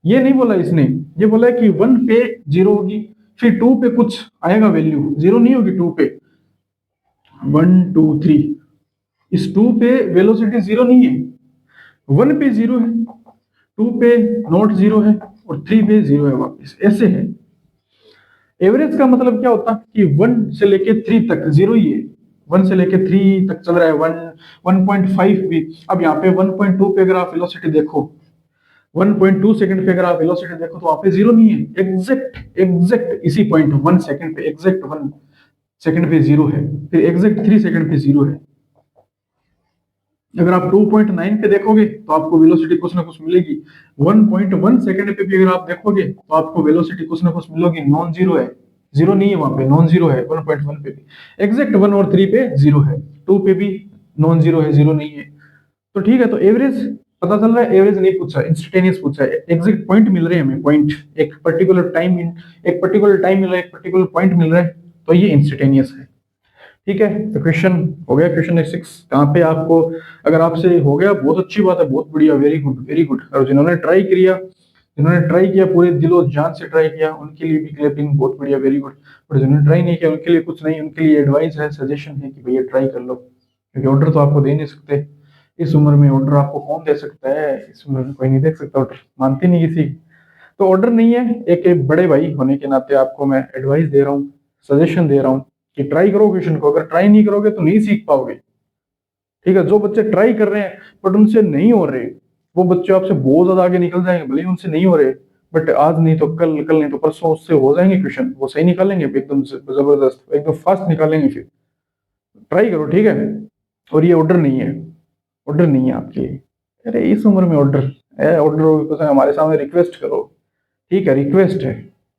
ये नहीं बोला इसने, ये बोला है कि 1 पे जीरो होगी, फिर 2 पे कुछ आएगा वैल्यू, जीरो नहीं होगी 2 पे, 1 2 3, इस 2 पे वेलोसिटी जीरो नहीं है, 1 पे जीरो है, 2 पे नॉट जीरो है, और 3 पे जीरो है वापस, ऐसे है। एवरेज का मतलब क्या होता है कि 1 से लेके 3 तक जीरो ही है, 1 से लेके 3 तक चल रहा है, 1.5 भी। अब यहाँ पे 1.2 पे अगर आप वेलोसिटी देखो, 1.2 सेकंड पे अगर आप वेलोसिटी देखो तो वहां पे जीरो नहीं है, एग्जैक्ट एग्जैक्ट इसी पॉइंट 1 सेकंड पे, एग्जैक्ट 1 सेकंड पे जीरो है, फिर एग्जैक्ट 3 सेकंड पे जीरो है। अगर आप 2.9 पे देखोगे तो आपको वेलोसिटी कुछ ना कुछ मिलेगी, 1.1 सेकंड पे भी अगर आप देखोगे तो आपको वेलोसिटी कुछ ना कुछ मिलेगी, नॉन जीरो है, जीरो नहीं है वहां पे, नॉन जीरो है 1.1 पे भी, एग्जैक्ट 1 और 3 पे जीरो है, 2 पे भी नॉन जीरो है, जीरो नहीं है। तो ठीक है, तो एवरेज पता चल रहा है, एवरेज नहीं पूछा, इंस्टेंटेनियस पूछा है, एग्जैक्ट पॉइंट मिल रहे हैं हमें, पॉइंट एक पर्टिकुलर टाइम, एक पर्टिकुलर टाइम मिल रहा है, एक पर्टिकुलर पॉइंट मिल रहा है, तो ये इंस्टेंटेनियस है। ठीक है, तो क्वेश्चन हो गया, क्वेश्चन 6 कहाँ पे आपको, अगर आपसे हो गया बहुत अच्छी बात है, बहुत बढ़िया, वेरी गुड वेरी गुड। और जिन्होंने ट्राई किया पूरे दिलो जान से ट्राई किया, उनके लिए भी क्लैपिंग, बहुत बढ़िया, वेरी गुड। और जिन्होंने ट्राई नहीं किया उनके लिए कुछ नहीं, उनके लिए एडवाइस है, सजेशन है कि भैया ट्राई कर लो, क्योंकि ऑर्डर तो आपको दे नहीं सकते इस उम्र में, ऑर्डर आपको कौन दे सकता है इस उम्र में, कोई नहीं दे सकता ऑर्डर, मानते नहीं किसी, तो ऑर्डर नहीं है, एक बड़े भाई होने के नाते आपको मैं एडवाइस दे रहा हूँ, सजेशन दे रहा हूँ कि ट्राई करो क्वेश्चन को, अगर ट्राई नहीं करोगे तो नहीं सीख पाओगे। ठीक है, जो बच्चे ट्राई कर रहे हैं बट उनसे नहीं हो रहे, वो बच्चे आपसे बहुत ज्यादा आगे निकल जाएंगे, भले ही उनसे नहीं हो रहे, बट आज नहीं तो कल, कल नहीं तो परसों उससे हो जाएंगे क्वेश्चन, वो सही निकालेंगे एकदम जबरदस्त, एकदम फास्ट निकालेंगे। फिर ट्राई करो, ठीक है। और ये ऑर्डर नहीं है, ऑर्डर नहीं है आपके लिए, अरे इस उम्र में ऑर्डर है, ऑर्डर हमारे सामने रिक्वेस्ट करो, ठीक है, रिक्वेस्ट है,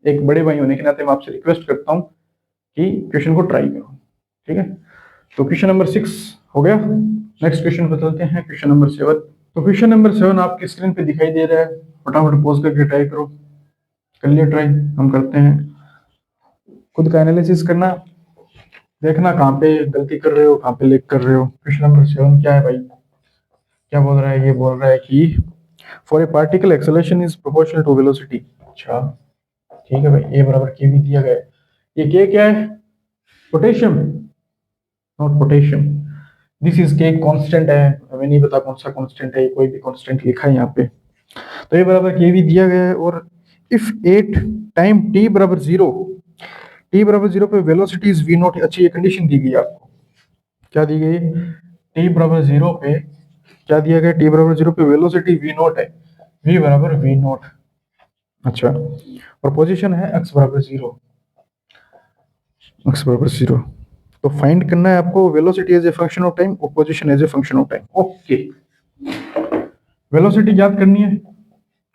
एक बड़े भाई होने के नाते मैं आपसे रिक्वेस्ट करता हूँ कि क्वेश्चन को ट्राई करो, ठीक है। तो क्वेश्चन नंबर 6 हो गया, नेक्स्ट क्वेश्चन पे चलते हैं, क्वेश्चन नंबर 7। तो क्वेश्चन नंबर 7 आपकी स्क्रीन पे दिखाई दे रहा है, फटाफट पॉज करके ट्राई करो, कर लिया ट्राई, हम करते हैं, खुद का एनालिसिस करना, देखना कहाँ पे गलती कर रहे हो, कहाँ पे लेक कर रहे हो। क्वेश्चन नंबर 7 क्या है भाई, क्या बोल रहा है, ये बोल रहा है कि for a particle acceleration is proportional to velocity. अच्छा ठीक है भाई, ए बराबर के भी दिया गया है, ये के क्या है, potassium, not potassium, this is के कांस्टेंट है, हमें नहीं पता कौन सा कांस्टेंट है, कोई भी कांस्टेंट लिखा है यहाँ पे, तो ये बराबर के भी दिया गया है। और इफ एट टाइम टी बराबर जीरो, टी बराबर जीरो पे वेलोसिटी इज वी नॉट, अच्छी ये कंडीशन दी गई है आपको, क्या दी गई है, टी बराबर जीरो पे क्या दिया गया, टी बराबर जीरो पे वेलोसिटी वी नॉट है, वी बराबर वी नॉट, अच्छा, और पोजीशन है एक्स बराबर जीरो, एक्स बराबर जीरो, तो फाइंड करना है आपको velocity as a function of time और position as a function of time. Okay, velocity याद करनी है,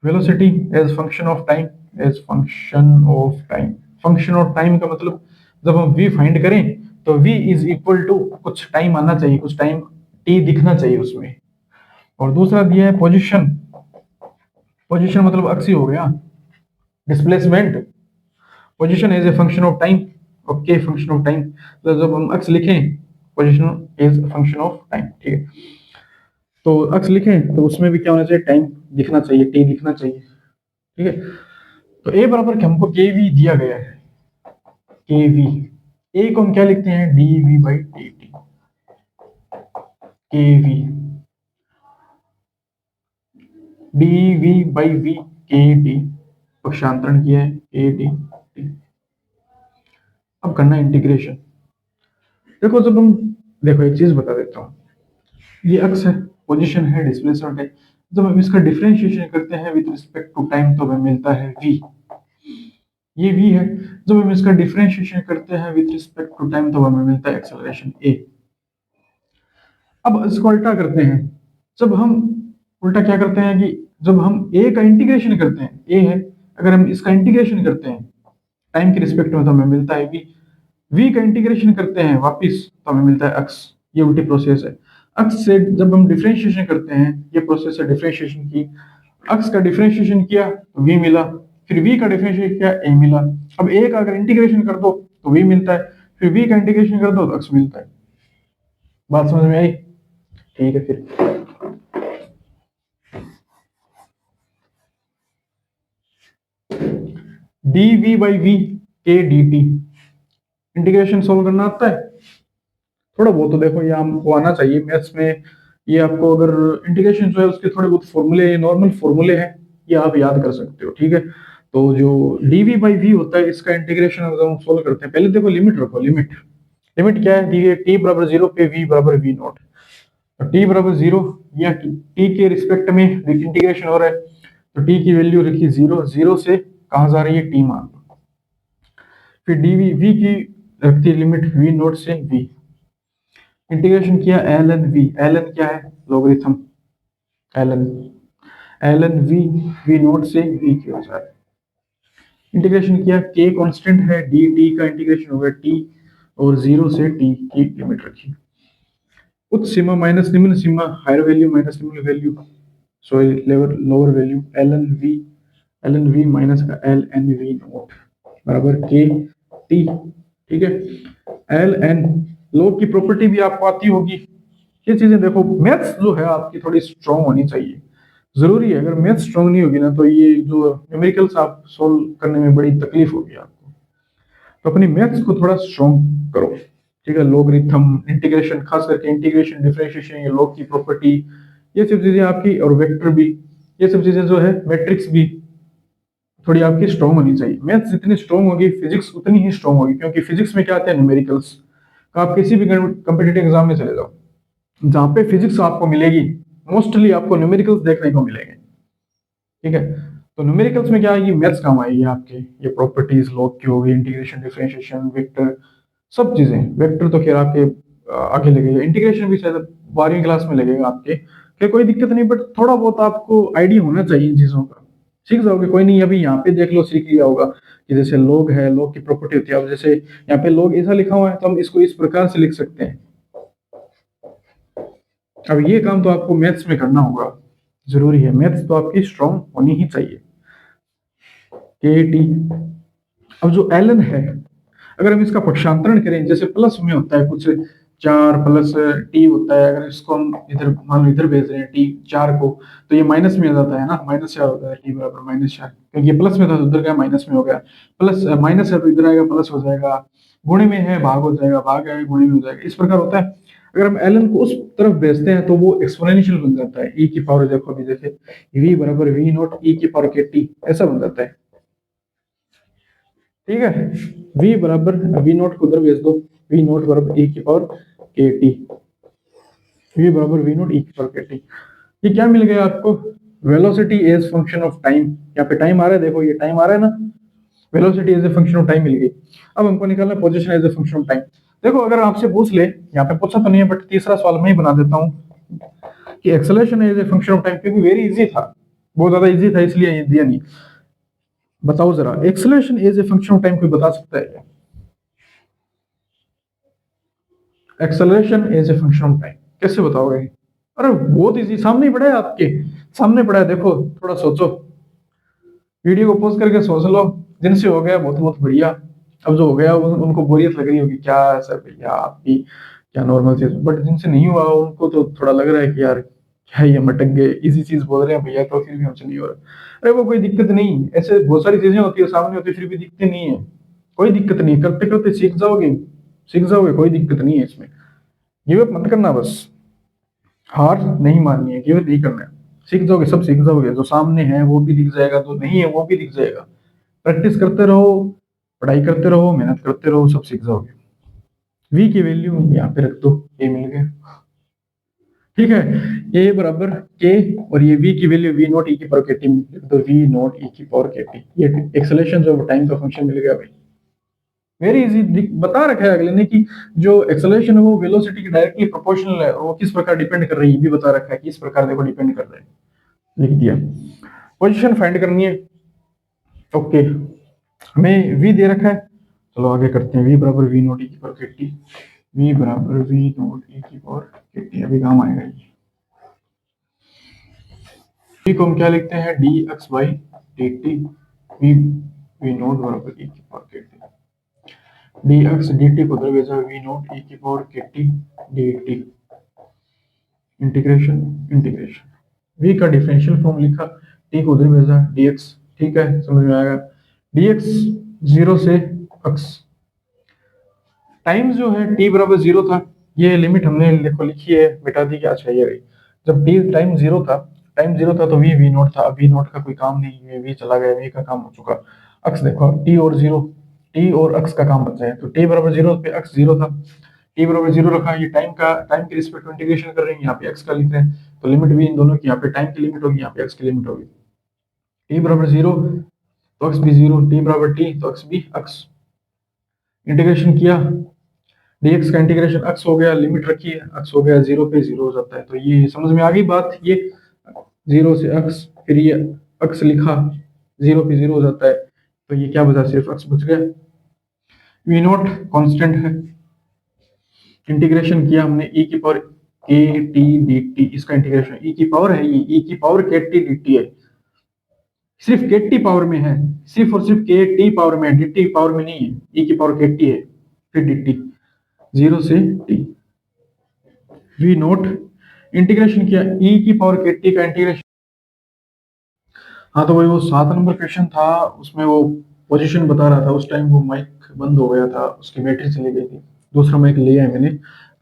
velocity as function of time, as function of time, function of time का मतलब जब हम v फाइंड करें तो v इज इक्वल टू कुछ टाइम आना चाहिए, कुछ टाइम t दिखना चाहिए उसमें। और दूसरा दिया है पोजीशन, पोजीशन मतलब अक्सी हो गया, displacement, position as a function of time, okay, function of time, तो जब हम अक्स लिखें position is function of time, ठीक है, तो अक्स लिखें तो उसमें भी क्या होना चाहिए, टाइम दिखना चाहिए, टी दिखना चाहिए, ठीक है। तो ए बराबर के हमको के वी दिया गया है, के वी, ए को हम क्या लिखते हैं, D we by D T, K V, D we by V, K T, पक्षांतरण किया है के टी टी। अब करना इंटीग्रेशन। देखो जब हम, देखो एक चीज बता देता हूँ, ये अक्स है, पोजीशन है, डिस्प्लेसमेंट है। जब हम इसका डिफरेंशिएशन करते हैं विद रिस्पेक्ट टू टाइम तो हमें मिलता है v, ये v है। जब हम इसका डिफरेंशिएशन करते हैं विद रिस्पेक्ट टू टाइम तो हमें मिलता है एक्सेलरेशन a। अब इसको उल्टा करते हैं, जब हम उल्टा क्या करते हैं कि जब हम a का इंटीग्रेशन करते हैं, a है, अगर हम इसका इंटीग्रेशन करते हैं टाइम के रिस्पेक्ट में तो हमें मिलता है v, v का इंटीग्रेशन करते हैं वापिस तो हमें मिलता है अक्स। ये उल्टी प्रोसेस है। अक्स से जब हम डिफरेंशिएशन करते हैं, ये प्रोसेस है डिफरेंशिएशन की, अक्स का डिफरेंशिएशन किया तो v मिला, फिर v का डिफरेंशिएशन किया a मिला। अब a का अगर इंटीग्रेशन कर दो तो v मिलता है, फिर v का इंटीग्रेशन कर दो तो अक्स मिलता है। बात समझ में आई? ठीक है, फिर dv by v k dt, integration solve करना आता है थोड़ा बहुत? तो देखो ये आपको आना चाहिए मैथ्स में। ये आपको अगर इंटीग्रेशन जो है उसके थोड़े बहुत फॉर्मूले, नॉर्मल फॉर्मूले हैं, ये आप याद कर सकते हो। ठीक है, तो जो dv बाई v होता है इसका इंटीग्रेशन अगर हम सोल्व करते हैं, पहले देखो लिमिट रखो। लिमिट, लिमिट क्या है दी है, t बराबर 0 पे v बराबर v नॉट। तो t बराबर 0 या t के रिस्पेक्ट में इंटीग्रेशन हो रहा है तो t की वैल्यू रखी 0, 0 से कहाँ जा रही है t मान। फिर dv, v की रखती है लिमिट v नॉट से v, इंटीग्रेशन किया ln v, ln क्या है, logarithm, ln ln v not से v की हो जाए। इंटीग्रेशन किया, k कांस्टेंट है, dt का इंटीग्रेशन हो गया t और 0 से t की लिमिट रखी। उच्च सीमा माइनस निम्न सीमा, हायर वैल्यू माइनस निम्न value, sorry lower value, ln v minus का ln v नॉट बराबर k t। ठीक है, ln लॉग की प्रॉपर्टी भी आपको आती होगी। ये चीजें देखो, मैथ्स जो है आपकी थोड़ी स्ट्रांग होनी चाहिए, जरूरी है। अगर मैथ्स स्ट्रांग नहीं होगी ना तो ये जो न्यूमेरिकल्स आप सोल्व करने में बड़ी तकलीफ होगी आपको। तो अपनी मैथ्स को थोड़ा स्ट्रांग करो। ठीक है, लॉगरिथम, इंटीग्रेशन, खास करके इंटीग्रेशन, डिफरेंशिएशन, ये लॉग की प्रॉपर्टी, ये सब चीजें आपकी, और वेक्टर भी, ये सब चीजें जो है, मैट्रिक्स भी थोड़ी आपकी स्ट्रांग होनी चाहिए। मैथ्स जितनी स्ट्रांग होगी फिजिक्स उतनी ही स्ट्रांग होगी, क्योंकि फिजिक्स में क्या आते हैं, न्यूमेरिकल्स। आप किसी भी कॉम्पिटिटिव एग्जाम में चले जाओ, जहां पे फिजिक्स आपको मिलेगी मोस्टली आपको न्यूमेरिकल्स देखने को मिलेंगे। ठीक है, तो न्यूमेरिकल्स में क्या आएगी, मैथ्स काम आएगी आपके। ये प्रॉपर्टीज लॉग की होगी, इंटीग्रेशन, डिफरेंशिएशन, वेक्टर, सब चीजें। वेक्टर तो खैर आपके आगे लगेगा, इंटीग्रेशन भी शायद 12वीं क्लास में लगेगा आपके, फिर कोई दिक्कत नहीं, बट थोड़ा बहुत आपको आइडिया होना चाहिए इन चीजों का। सीख जाओगे, कोई नहीं, अभी यहाँ पे देख लो, सीख लिया होगा कि जैसे लॉग है, लॉग की प्रॉपर्टी होती है। अब जैसे यहाँ पे लॉग ऐसा लिखा हुआ है तो हम इसको इस प्रकार से लिख सकते हैं। अब ये काम तो आपको मैथ्स में करना होगा, जरूरी है। मैथ्स तो आपकी स्ट्रांग होनी ही चाहिए। के टी, अब जो ln है, अगर हम इसका पक्षांतरण करें, जैसे प्लस में होता है कुछ 4 प्लस टी होता है, अगर इसको हम इधर मान लो इधर भेज रहे हैं टी 4 को, तो ये माइनस में आ जाता है ना, -4 होता है, टी बराबर -4, क्योंकि ये प्लस में था तो उधर गया माइनस में हो गया। प्लस माइनस है तो इधर आएगा प्लस हो जाएगा, गुणे में है भाग हो जाएगा, भाग आएगा गुणे में हो जाएगा, इस प्रकार होता है। अगर हम ln को उस तरफ भेजते हैं तो वो एक्सपोनेंशियल बन जाता है, e की पावर, देखो अभी जैसे v बराबर v नॉट e की पावर के टी, ऐसा बन जाता है। ठीक है, v बराबर v नॉट को उधर भेज दो, v नॉट बराबर e की पावर के टी, v बराबर v नॉट e की पावर के टी। ये क्या मिल गया आपको, velocity as function of time. यहाँ पे टाइम आ रहा है, देखो ये टाइम आ रहा है ना, velocity as a function of time मिल गई। अब हमको निकालना है position as a function of time. देखो अगर आपसे पूछ ले, यहाँ पे पूछा तो नहीं है बट तीसरा सवाल मैं ही बना देता हूँ कि acceleration as a function of time, क्योंकि वेरी इजी था, बहुत ज्यादा इजी था, इसलिए ये दिया नहीं। बताओ जरा, acceleration as a function of time कोई बता सकता है क्या? Acceleration as a function of time कैसे बताओगे? अरे बहुत इजी, सामने ही पड़ा है, आपके सामने पड़ा है, देखो थोड़ा सोचो, वीडियो को पॉज करके सोच लो। जिनसे हो गया बहुत बहुत बढ़िया, अब जो हो गया उनको बोरियत लग रही होगी, क्या सर भैया आपकी क्या नॉर्मल चीज, बट जिनसे नहीं हुआ उनको तो थोड़ा लग रहा है कि यार क्या ये मटक गए, इजी चीज बोल रहे हैं भैया तो फिर भी हमसे नहीं हो रहा। अरे वो कोई दिक्कत नहीं, ऐसे बहुत सारी चीजें होती है सामने होती है फिर भी दिखते नहीं है, कोई दिक्कत नहीं, करते करते सीख जाओगे, सीख जाओगे, कोई दिक्कत नहीं है इसमें। गिव अप मत करना, बस हार नहीं माननी है, गिव अप नहीं करना है, सीख जाओगे, सब सीख जाओगे, जो सामने है वो भी दिख जाएगा, जो नहीं है वो भी दिख जाएगा। प्रैक्टिस करते रहो, पढ़ाई करते रहो, मेहनत करते रहो, सब सीख जाओगे। वी की वैल्यू यहाँ पे रख दो, ए मिल गया, ठीक है। ए बराबर के, और ये वी की वैल्यू वी नॉट ई की पावर के टी लिख दो, वी नॉट ई की पावर के टी। ये एक्सेलेरेशन जो टाइम का फंक्शन मिल गया भाई, वेरी इजी। बता रखा है अगले ने कि जो एक्सेलरेशन है वो वेलोसिटी के डायरेक्टली प्रोपोर्शनल है, और वो किस प्रकार डिपेंड कर रही है ये भी बता रखा है कि इस प्रकार देखो डिपेंड कर रहा है, लिख दिया। पोजीशन फाइंड करनी है, ओके, हमें वी दे रखा है, चलो आगे करते हैं। वी बराबर वी नॉट ई की पावर के टी, वी बराबर वी नॉट ई की पावर के टी, अभी काम आएगा ये। वी को हम क्या लिखते हैं, d x by D t, v v naught बराबर ई की पावर के टी, dx dt को उधर भेजा, v नॉट e की power kt dt, integration integration, v का डिफरेंशियल फॉर्म लिखा, t को उधर भेजा, dx, ठीक है, समझ में आएगा। dx 0 से x, टाइम जो है t बराबर 0 था, ये लिमिट हमने देखो लिखी है, मिटा दी, क्या चाहिए रही। जब t टाइम 0 था, टाइम 0 था तो v नॉट था, अब v नॉट का कोई काम नहीं है, v चला गया, v का काम हो चुका। x देखो, t और 0, t और x का काम बचा है, तो t बराबर 0 पे x 0 था, t बराबर 0 रखा, ये टाइम का, टाइम के रिस्पेक्ट में इंटीग्रेशन कर रहे हैं, यहाँ पे x का लिख रहे हैं, तो लिमिट भी इन दोनों की, यहाँ पे टाइम की लिमिट होगी, यहाँ पे x की लिमिट होगी। t बराबर 0 तो x भी 0, t बराबर t तो x भी x, इंटीग्रेशन किया, dx का इंटीग्रेशन x हो गया, लिमिट रखी है, x हो गया 0 पे 0 हो जाता है, तो ये समझ में आ गई बात। ये 0 से x, फिर ये x लिखा, 0 पे 0 हो जाता है, तो ये क्या बचा, सिर्फ x बच गया। v नॉट कांस्टेंट है, इंटीग्रेशन किया हमने e की पावर के टी डी टी, इसका इंटीग्रेशन e की पावर है, ये e की पावर के टी डी टी है, सिर्फ के टी पावर में है, सिर्फ और सिर्फ के टी पावर में है, डी टी पावर में नहीं है, e की पावर के टी है, फिर डी टी, 0 से t, वी नोट इंटीग्रेशन किया, e की पावर के टी का इंटीग्रेशन। हाँ तो वही वो 7 नंबर क्वेश्चन था, उसमें वो पोजीशन बता रहा था, उस टाइम वो माइक बंद हो गया था, उसकी बैटरी चली गई थी, दूसरा माइक लिया है मैंने,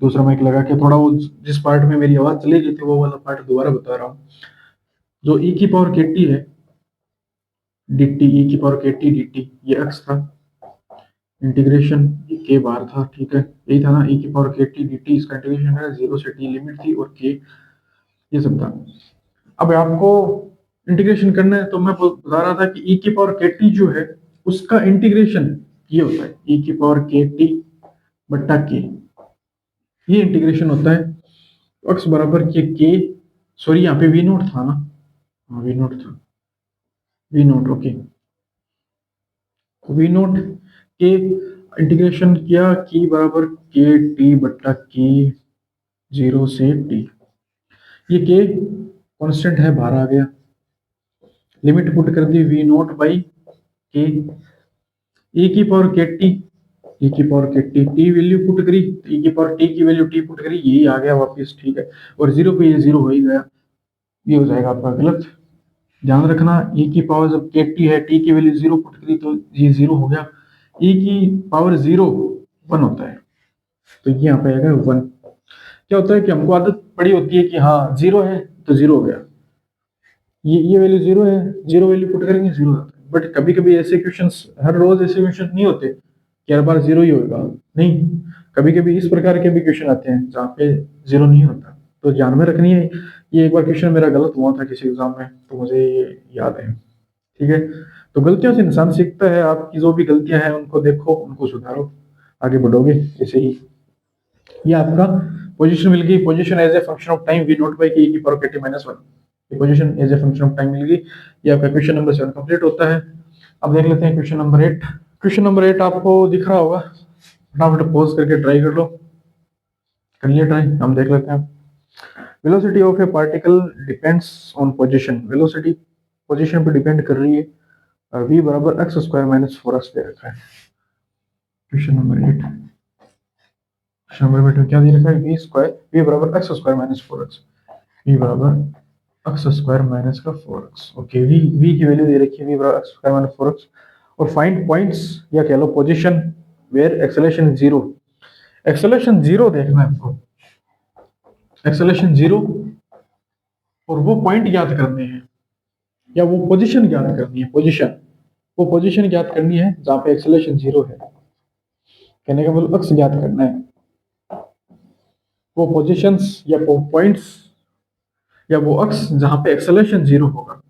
दूसरा माइक लगा के थोड़ा वो जिस पार्ट में मेरी आवाज चली गई थी वो वाला पार्ट दोबारा बता रहा हूँ। जो e की पावर के टी है, डी टी, e की पावर के टी डी टी, ये x था, इंटीग्रेशन के बार था, ठीक है, यही था ना, e की पावर के टी डी टी, इसका इंटीग्रेशन है, 0 से t लिमिट थी, और k ये सब था। अब आपको इंटीग्रेशन करना है, तो मैं बता रहा था कि e की पावर के टी जो है उसका इंटीग्रेशन ये होता है, e की पावर के टी बट्टा के, ये इंटीग्रेशन होता है, तो x बराबर के, सॉरी यहाँ पे वी नोट था ना, हाँ वी नोट था, v naught, okay, v naught के इंटीग्रेशन किया, की बराबर के टी बट्टा के, 0 से टी, ये के कांस्टेंट है, बाहर आ गया, लिमिट पुट कर दी, वी नोट बाई के, e की पावर के टी, e की पावर के टी, टी वैल्यू पुट करी, e की पावर टी की वैल्यू टी पुट करी, यही आ गया वापस, ठीक है, और 0 पे ये 0 हो ही गया, ये हो जाएगा आपका गलत। ध्यान रखना, e की पावर जब के टी है, टी की वैल्यू 0 पुट करी तो ये 0 हो गया, e की पावर 0 1 होता है, तो ये यहाँ पे आएगा 1। क्या होता है कि हमको आदत पड़ी होती है कि हाँ 0 है तो 0 हो गया, ये वैल्यू 0 है, 0 वैल्यू पुट करेंगे 0 होता है, बट कभी कभी ऐसे क्वेश्चंस, हर रोज ऐसे क्वेश्चन नहीं होते कि हर बार 0 ही होगा, नहीं, कभी कभी इस प्रकार के भी क्वेश्चन आते हैं जहाँ पे 0 नहीं होता, तो ध्यान में रखनी है। ये एक बार क्वेश्चन मेरा गलत हुआ था किसी एग्जाम में, तो मुझे ये याद है, ठीक है। तो गलतियों से इंसान सीखता है, आपकी जो भी गलतियां हैं उनको देखो, उनको सुधारो, आगे बढ़ोगे ऐसे ही। ये आपका पोजीशन मिल गई, position as a function of time V naught by K की पावर के T minus 1, position as a function of time मिल गई। ये आपका क्वेश्चन नंबर 7 कंप्लीट होता है। अब देख लेते हैं क्वेश्चन नंबर 8। क्वेश्चन नंबर 8 आपको दिख रहा होगा, फटाफट पॉज करके ट्राई कर लो, कर लिया ट्राई, हम देख लेते हैं। Velocity of a particle depends on position, velocity position पे डिपेंड कर रही है, v बराबर एक्स स्क्वायर माइनस 4x दे रखा है। क्वेश्चन नंबर 8, क्वेश्चन नंबर 8 में क्या दे रखा है, v बराबर x square minus 4x, v बराबर एक्स स्क्वायर माइनस का 4x, ओके, v की वैल्यू दे रखी है, v बराबर एक्स स्क्वायर माइनस 4x, और फाइंड पॉइंट्स या कह लो पोजीशन वेयर एक्सेलरेशन 0, एक्सेलरेशन 0 देखना है आपको, एक्सेलरेशन 0 और वो पॉइंट ज्ञात करने हैं, या वो पोजीशन ज्ञात करनी है, पोजीशन, वो पोजीशन ज्ञात करनी है जहाँ पे एक्सेलरेशन जीरो है। कहने का मतलब अक्स ज्ञात करना है, वो पोजीशंस या वो पॉइंट्स या वो अक्स जहाँ पे एक्सेलरेशन जीरो होगा।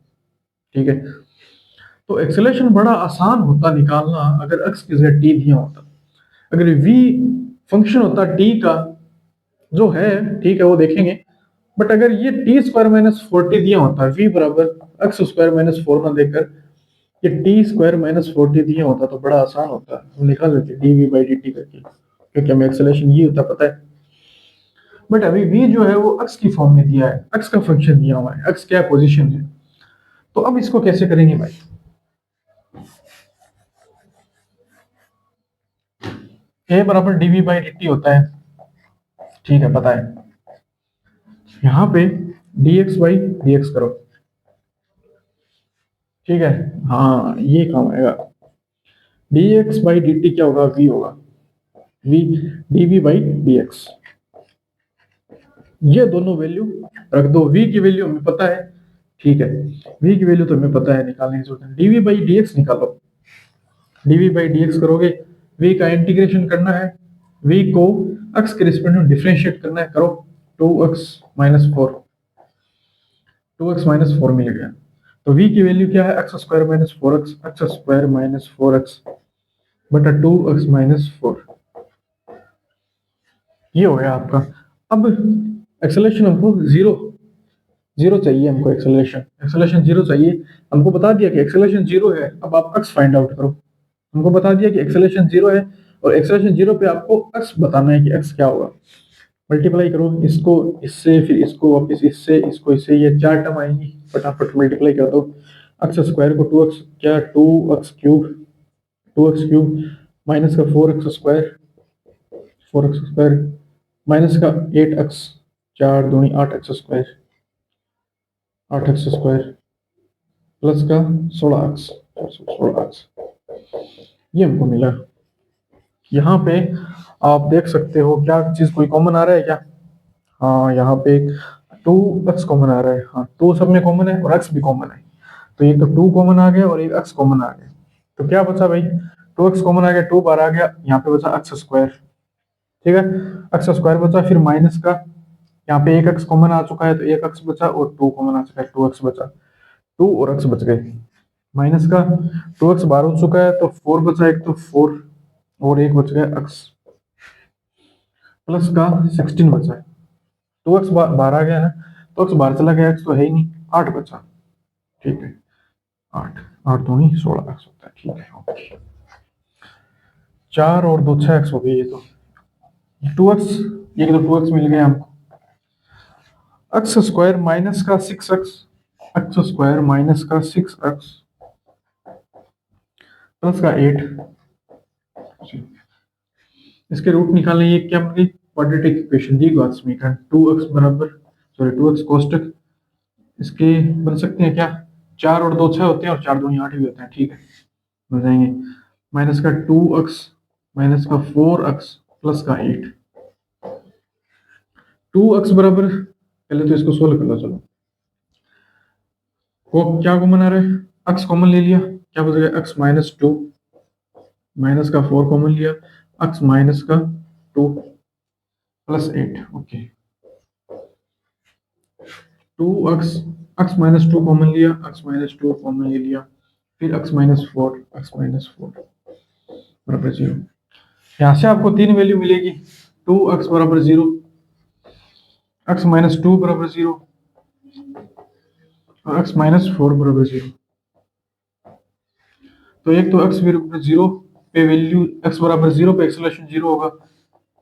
ठीक है, तो एक्सेलरेशन बड़ा आसान होता निकालना अगर अक्स की जगह टी दिया होता। अगर वी फंक्शन होता टी का जो है, ठीक है वो देखेंगे, बट अगर ये टी स्क्वायर माइनस 40 दिया होता, वी बराबर एक्स स्क्वायर माइनस 4 ना देकर ये टी स्क्वायर माइनस 40 दिया होता तो बड़ा आसान होता, हम निकाल लेते d we by D t करके, क्योंकि हमें एक्सेलरेशन ये होता पता है। बट अभी वी जो है वो अक्स की फॉर्म में दिया है, अक्स का फंक्शन दिया हुआ है, अक्स क्या पोजीशन है। तो अब इसको कैसे करेंगे भाई, ए बराबर d we by D t होता है, ठीक है पता है। यहाँ पे d x by d x करो, ठीक है, हाँ ये काम आएगा। D x by D t क्या होगा, वी होगा, v D we by d x. ये दोनों वैल्यू रख दो, v की वैल्यू हमें पता है, ठीक है, v की वैल्यू तो हमें पता है, निकालने की जरूरत है। dv बाई dx निकालो, dv बाई dx करोगे, v का इंटीग्रेशन करना है, v को x के रिस्पेक्ट में डिफरेंशिएट करना है, करो 2x minus four, 2x minus four मिल गया। तो v की वैल्यू क्या है, X square minus four X, X square minus four X बटा 2x माइनस फोर, ये हो गया आपका। अब एक्सेलरेशन हमको जीरो जीरो चाहिए, हमको एक्सेलरेशन एक्सेलरेशन जीरो चाहिए। हमको बता दिया कि एक्सेलरेशन जीरो है, अब आप एक्स फाइंड आउट करो। हमको बता दिया कि एक्सेलरेशन जीरो है और एक्सेलरेशन जीरो पे आपको एक्स बताना है कि एक्स क्या होगा। मल्टीप्लाई करो इसको इससे, फिर इसको वापस इससे, इसको इससे, ये चार टर्म आएंगी, फटाफट मल्टीप्लाई कर दो। एक्स स्क्वायर को टू एक्स क्या, two X cube, two X cube minus का four X square, four X square minus का एट एक्स, चार दूनी आठ एक्स स्क्वायर, आठ एक्स स्क्वायर प्लस का सोलह एक्स, सोलह एक्स, ये हमको मिला। यहाँ पे आप देख सकते हो क्या चीज कोई कॉमन आ रहा है क्या, हाँ यहाँ पे टू एक्स कॉमन आ रहा है, हाँ टू सब में कॉमन है और एक्स भी कॉमन है, तो एक तो टू कॉमन आ गया और एक एक्स कॉमन आ गया। तो क्या बचा भाई, टू एक्स कॉमन आ गया, टू बार आ गया, यहाँ पे बचा एक्स स्क्वायर, ठीक है, एक्स स्क्वायर बचा, फिर माइनस का, यहाँ पे एक एक्स कॉमन आ चुका है तो एक एक्स बचा, और टू कॉमन आ चुका है, टू एक्स बचा, टू और एक्स बच गए, माइनस का टू एक्स बार हो चुका है तो फोर बचा, एक तो फोर और एक बच गया एक्स, प्लस का 16 बचा है, टू एक्स बाहर आ गया ना, तो एक्स बाहर चला गया, एक्स तो है ही नहीं, आठ बचा, ठीक है, आठ, आठ दो नहीं 16 एक्स होता है, ठीक है ओके, चार और दो छह एक्स हो गई, ये तो टू एक्स, ये तो टू एक्स मिल गया हमको, एक्स स्क्वायर माइनस का six x, X square minus का सिक्स एक्स प्लस का एट, इसके रूट निकालने, ये क्या बन गई, क्वाड्रेटिक इक्वेशन, द्विघात समीकरण, टू एक्स बराबर, सॉरी टू एक्स कोष्टक, इसके बन सकते हैं क्या, चार और दो छह होते हैं और चार दो आठ भी होते हैं, ठीक है बन जाएंगे, माइनस का टू एक्स माइनस का फोर एक्स प्लस का एट, टू एक्स बराबर, पहले तो इसको सोल्व कर लो, चलो वो क्या कॉमन आ रहा है, एक्स कॉमन ले लिया, क्या बच गया एक्स माइनस टू, माइनस का फोर कॉमन लिया, एक्स माइनस का two plus eight, okay, two x, x minus two common लिया, एक्स माइनस टू कॉमन ले लिया, फिर x minus four, x minus four बराबर जीरो। यहाँ से आपको तीन वैल्यू मिलेगी, टू एक्स बराबर जीरो, एक्स माइनस टू बराबर जीरो और एक्स माइनस फोर बराबर जीरो। तो एक तो एक्स बराबर जीरो पे वैल्यू, एक्स बराबर जीरो पे एक्सेलरेशन जीरो होगा,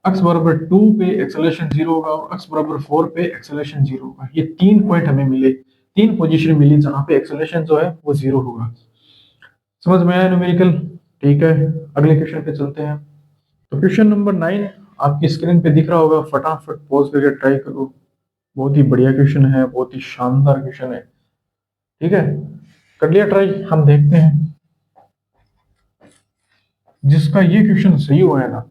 एक्स बराबर टू पे एक्सेलरेशन जीरो होगा और एक्स बराबर फोर पे एक्सेलरेशन जीरो होगा। ये तीन पॉइंट हमें मिले, तीन पोजीशन मिली जहां पे एक्सेलरेशन जो है वो जीरो होगा। समझ में आया न्यूमेरिकल, ठीक है अगले क्वेश्चन पे चलते हैं। तो क्वेश्चन नंबर 9 आपकी स्क्रीन पे दिख रहा होगा, फटाफट पॉज करके ट्राई करो, बहुत ही बढ़िया क्वेश्चन है, बहुत ही शानदार क्वेश्चन है, ठीक है कर लिया ट्राई, हम देखते हैं जिसका ये क्वेश्चन सही हुआ है ना,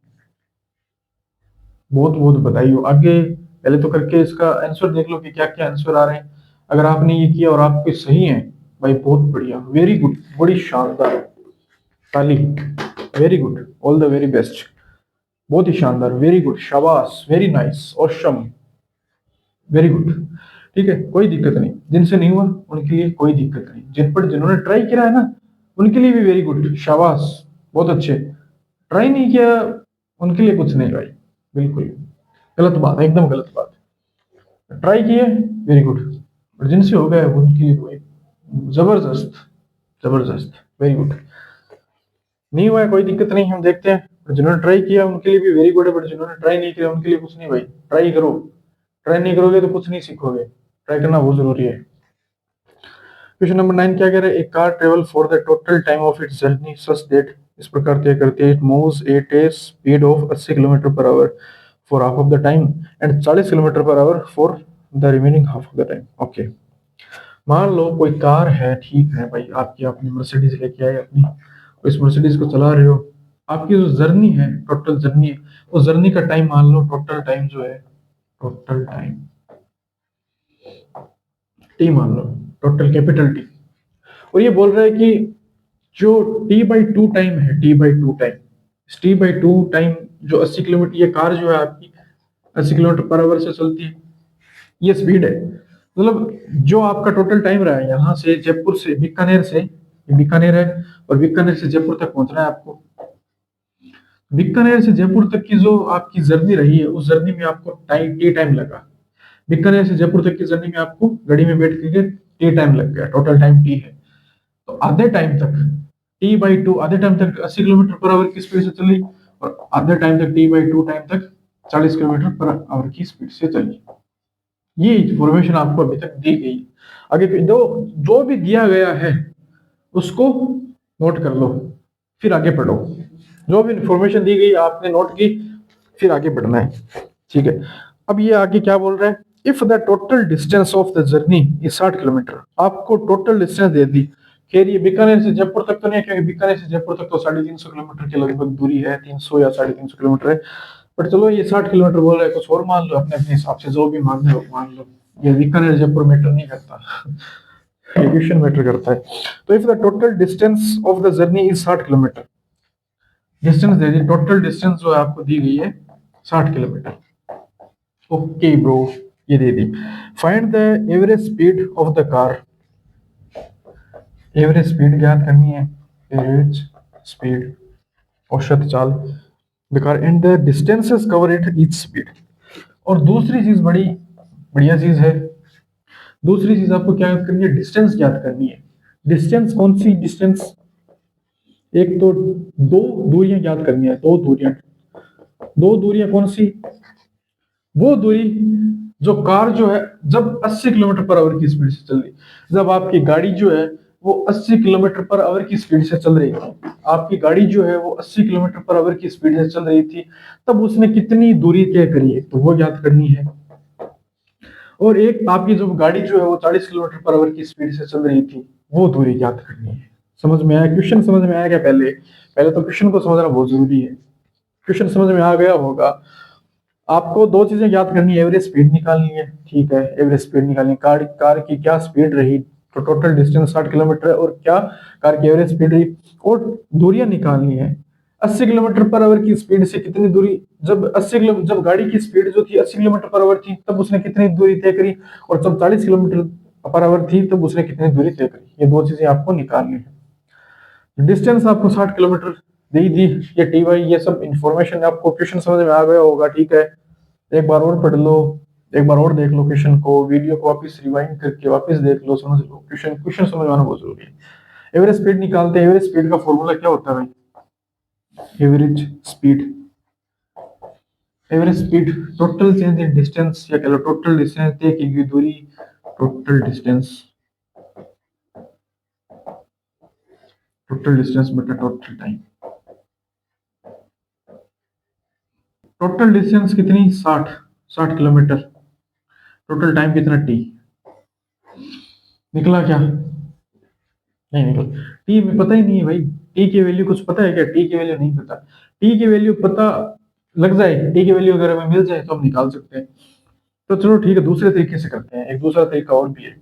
बहुत बहुत बधाई हो। आगे पहले तो करके इसका आंसर देख लो कि क्या क्या आंसर आ रहे हैं, अगर आपने ये किया और आपके सही है भाई, बहुत बढ़िया, वेरी गुड, बड़ी शानदार ताली, very good, all the very best, बहुत ही शानदार, वेरी गुड, शाबाश, very nice, awesome, very good. ठीक है, कोई दिक्कत नहीं, जिनसे नहीं हुआ उनके लिए कोई दिक्कत नहीं, जिन्होंने ट्राई किया है ना उनके लिए भी वेरी गुड, शाबाश, बहुत अच्छे। ट्राई नहीं किया उनके लिए कुछ नहीं भाई, बिल्कुल गलत बात है, एकदम गलत बात है। ट्राई किए, वेरी गुड, और जिनसे हो गया उनके लिए कोई, जबरदस्त, जबरदस्त, वेरी गुड। नहीं हुआ है कोई दिक्कत नहीं, हम देखते हैं। और जिन्होंने ट्राई किया उनके लिए भी वेरी गुड है, बट जिन्होंने ट्राई नहीं किया उनके लिए कुछ नहीं भाई, ट्राई करो, ट्राई नहीं करोगे तो कुछ नहीं सीखोगे, ट्राई करना बहुत जरूरी है। क्वेश्चन नंबर 9 क्या कह रहा है, a car travel for the total time of its journey such that, इस प्रकार तय करती है, it moves at a speed of 80 kilometre per hour for half of the time and 40 kilometre per hour for the remaining half of the time. Okay, मान लो कोई car है, ठीक है भाई, आपकी आपने मर्सिडीज लेके आए अपनी, इस मर्सिडीज को चला रहे हो, आपकी जो जर्नी है, टोटल जर्नी है, उस जर्नी का टाइम मान लो, टोटल टाइम जो है, टोटल टाइम टी मान लो, टोटल कैपिटल टी, और ये बोल रहा है कि जो t/2 टाइम है, t/2 टाइम, t/2 टाइम जो 80 किलोमीटर, ये कार जो है आपकी 80 किलोमीटर पर आवर से चलती है, ये स्पीड है, मतलब जो आपका टोटल टाइम रहा है यहाँ से जयपुर से बीकानेर से, ये बीकानेर है और बीकानेर से जयपुर तक पहुंचना है आपको, बीकानेर से जयपुर तक की जो आपकी जर्नी रही है, उस जर्नी में आपको टी टाइम लगा, बीकानेर से जयपुर तक की जर्नी में आपको गाड़ी में बैठ के टी टाइम लग गया, टोटल टाइम टी है, तो आधे टाइम तक t/2, आधे टाइम तक 80 किलोमीटर पर आवर की स्पीड से चली, और आधे टाइम तक t/2 टाइम तक 40 किलोमीटर पर आवर की स्पीड से चली। ये इंफॉर्मेशन आपको अभी तक दी गई। आगे जो भी दिया गया है उसको नोट कर लो, फिर आगे पढ़ो, जो भी इंफॉर्मेशन दी गई आपने नोट की, फिर आगे बढ़ना है। ठीक है, अब ये आगे क्या बोल रहा है, if the total distance of the journey is 60 kilometre, आपको टोटल डिस्टेंस दे दी, खैर ये बीकानेर से जयपुर तक तो नहीं है, क्योंकि बीकानेर से जयपुर तक तो 350 किलोमीटर के लगभग दूरी है, 300 या 350 किलोमीटर है, बट चलो ये 60 किलोमीटर बोल रहा है, कुछ और मान लो अपने अपने हिसाब से, जो भी मान लो मान लो, ये बीकानेर जयपुर मैटर नहीं करता, क्वेश्चन मैटर करता है। तो if the total distance of the journey is 60 kilometre, distance they the, total distance जो है आपको दी गई है 60 किलोमीटर, ओके ब्रो, ये दे दी, find the average speed of the car, average speed ज्ञात करनी है, एवरेज स्पीड, औसत चाल the car and the distances cover at each speed. और दूसरी चीज बड़ी बढ़िया चीज है, दूसरी चीज आपको क्या याद करनी है, डिस्टेंस याद करनी है। डिस्टेंस कौन सी डिस्टेंस, एक तो दो दूरियां याद करनी है, दो दूरियां कौन सी, वो दूरी जो कार जो है जब 80 किलोमीटर पर आवर की स्पीड से चल रही, जब आपकी गाड़ी जो है वो 80 किलोमीटर पर आवर की स्पीड से चल रही थी, आपकी गाड़ी जो है वो 80 किलोमीटर पर आवर की स्पीड से चल रही थी, तब उसने कितनी दूरी तय करी है, तो वो याद करनी है। और एक आपकी जो गाड़ी जो है वो 40 किलोमीटर पर आवर की स्पीड से चल रही थी, वो दूरी याद करनी है। समझ में आया, क्वेश्चन समझ में आया क्या, पहले पहले तो क्वेश्चन को समझना बहुत जरूरी है, क्वेश्चन समझ में आ गया होगा। आपको दो चीजें याद करनी है, एवरेज स्पीड निकालनी है, ठीक है, एवरेज स्पीड निकालनी है, कार की क्या स्पीड रही, तो टोटल डिस्टेंस 60 किलोमीटर है, और क्या कार की एवरेज स्पीड रही, और दूरियां निकालनी है। 80 किलोमीटर पर आवर की स्पीड से कितनी दूरी, जब गाड़ी की स्पीड जो थी 80 किलोमीटर पर आवर थी, तब उसने कितनी दूरी तय करी, और जब 40 किलोमीटर पर आवर थी तब उसने कितनी दूरी तय करी, ये दो चीजें आपको निकालनी है। डिस्टेंस आपको 60 किलोमीटर दे दी, ये टी वाई, ये सब इंफॉर्मेशन आपको क्वेश्चन समझ में आ गया होगा, ठीक है। एक बार और पढ़ लो, एक बार और देख लो क्वेश्चन को, वीडियो को वापस रिवाइंड करके वापस देख लो, समझ लो, क्वेश्चन समझ आना बहुत जरूरी है। एवरेज स्पीड निकालते हैं, एवरेज स्पीड का फॉर्मूला क्या होता है भाई, average speed, average speed total change in distance, या कह लो टोटल डिस्टेंस तय की गई दूरी, टोटल डिस्टेंस बटा टोटल टाइम, टोटल डिस्टेंस कितनी, 60 किलोमीटर, टोटल टाइम कितना टी, निकला क्या, नहीं निकला, टी में पता ही नहीं है भाई, टी की वैल्यू कुछ पता है क्या, टी की वैल्यू नहीं पता, टी की वैल्यू पता लग जाए, टी की वैल्यू अगर हमें मिल जाए तो हम निकाल सकते हैं। तो चलो ठीक है, दूसरे तरीके से करते हैं, एक दूसरा तरीका और भी है।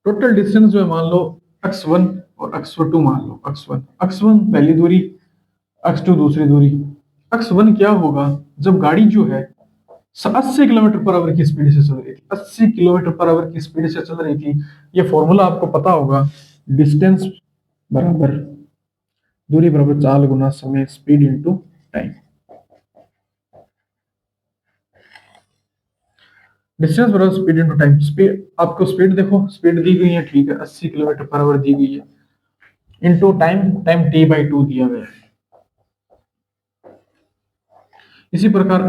टोटल डिस्टेंस जो है मान लो x1 और x2 मान लो। x1 पहली दूरी, x2 दूसरी दूरी। x1 क्या होगा, जब गाड़ी जो है 80 किलोमीटर पर आवर की स्पीड से चल रही थी, 80 किलोमीटर पर आवर की स्पीड से चल रही थी। ये फॉर्मूला आपको पता होगा, डिस्टेंस बराबर दूरी बराबर चाल गुना समय स्पीड इंटू टाइम। डिस्टेंस बराबर स्पीड इंटू टाइम। स्पीड, आपको स्पीड देखो, स्पीड दी गई है, ठीक है, 80 किलोमीटर पर आवर दी गई है, इंटू टाइम, टाइम t/2 दिया गया है। इसी प्रकार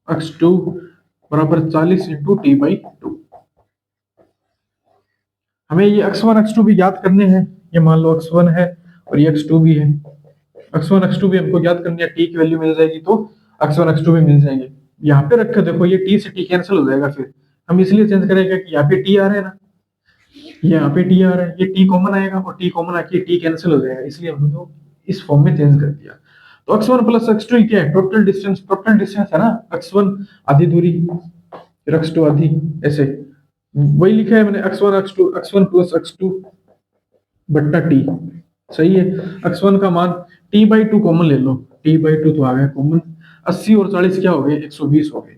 x2 बराबर 40 इंटू t/2। हमें ये x1 x2 भी याद करने हैं। ये मान लो x1 है और ये x2 भी है। x1 x2 भी हमको याद करनी है, t की वैल्यू मिल जाएगी तो x1 x2 भी मिल जाएंगे। यहाँ पे रखे देखो, ये t से t कैंसिल हो जाएगा, फिर हम इसलिए चेंज करेंगे कि यहाँ पे t आ रहा है ना, यहाँ पे t आ रहा है, ये t कॉमन आएगा और t कॉमन आके t कैंसिल हो जाएगा, इसलिए हमने इस फॉर्म में चेंज कर दिया। तो x1 प्लस x2 क्या है, टोटल डिस्टेंस है ना। x1 आधी दूरी, फिर x2 आधी, ऐसे वही लिखा है मैंने, x1 प्लस x2 बट्टा टी। सही है। x1 का मान t/2 कॉमन ले लो, t/2 तो आ गया कॉमन। 80 और 40 क्या हो गए, 120 हो गए।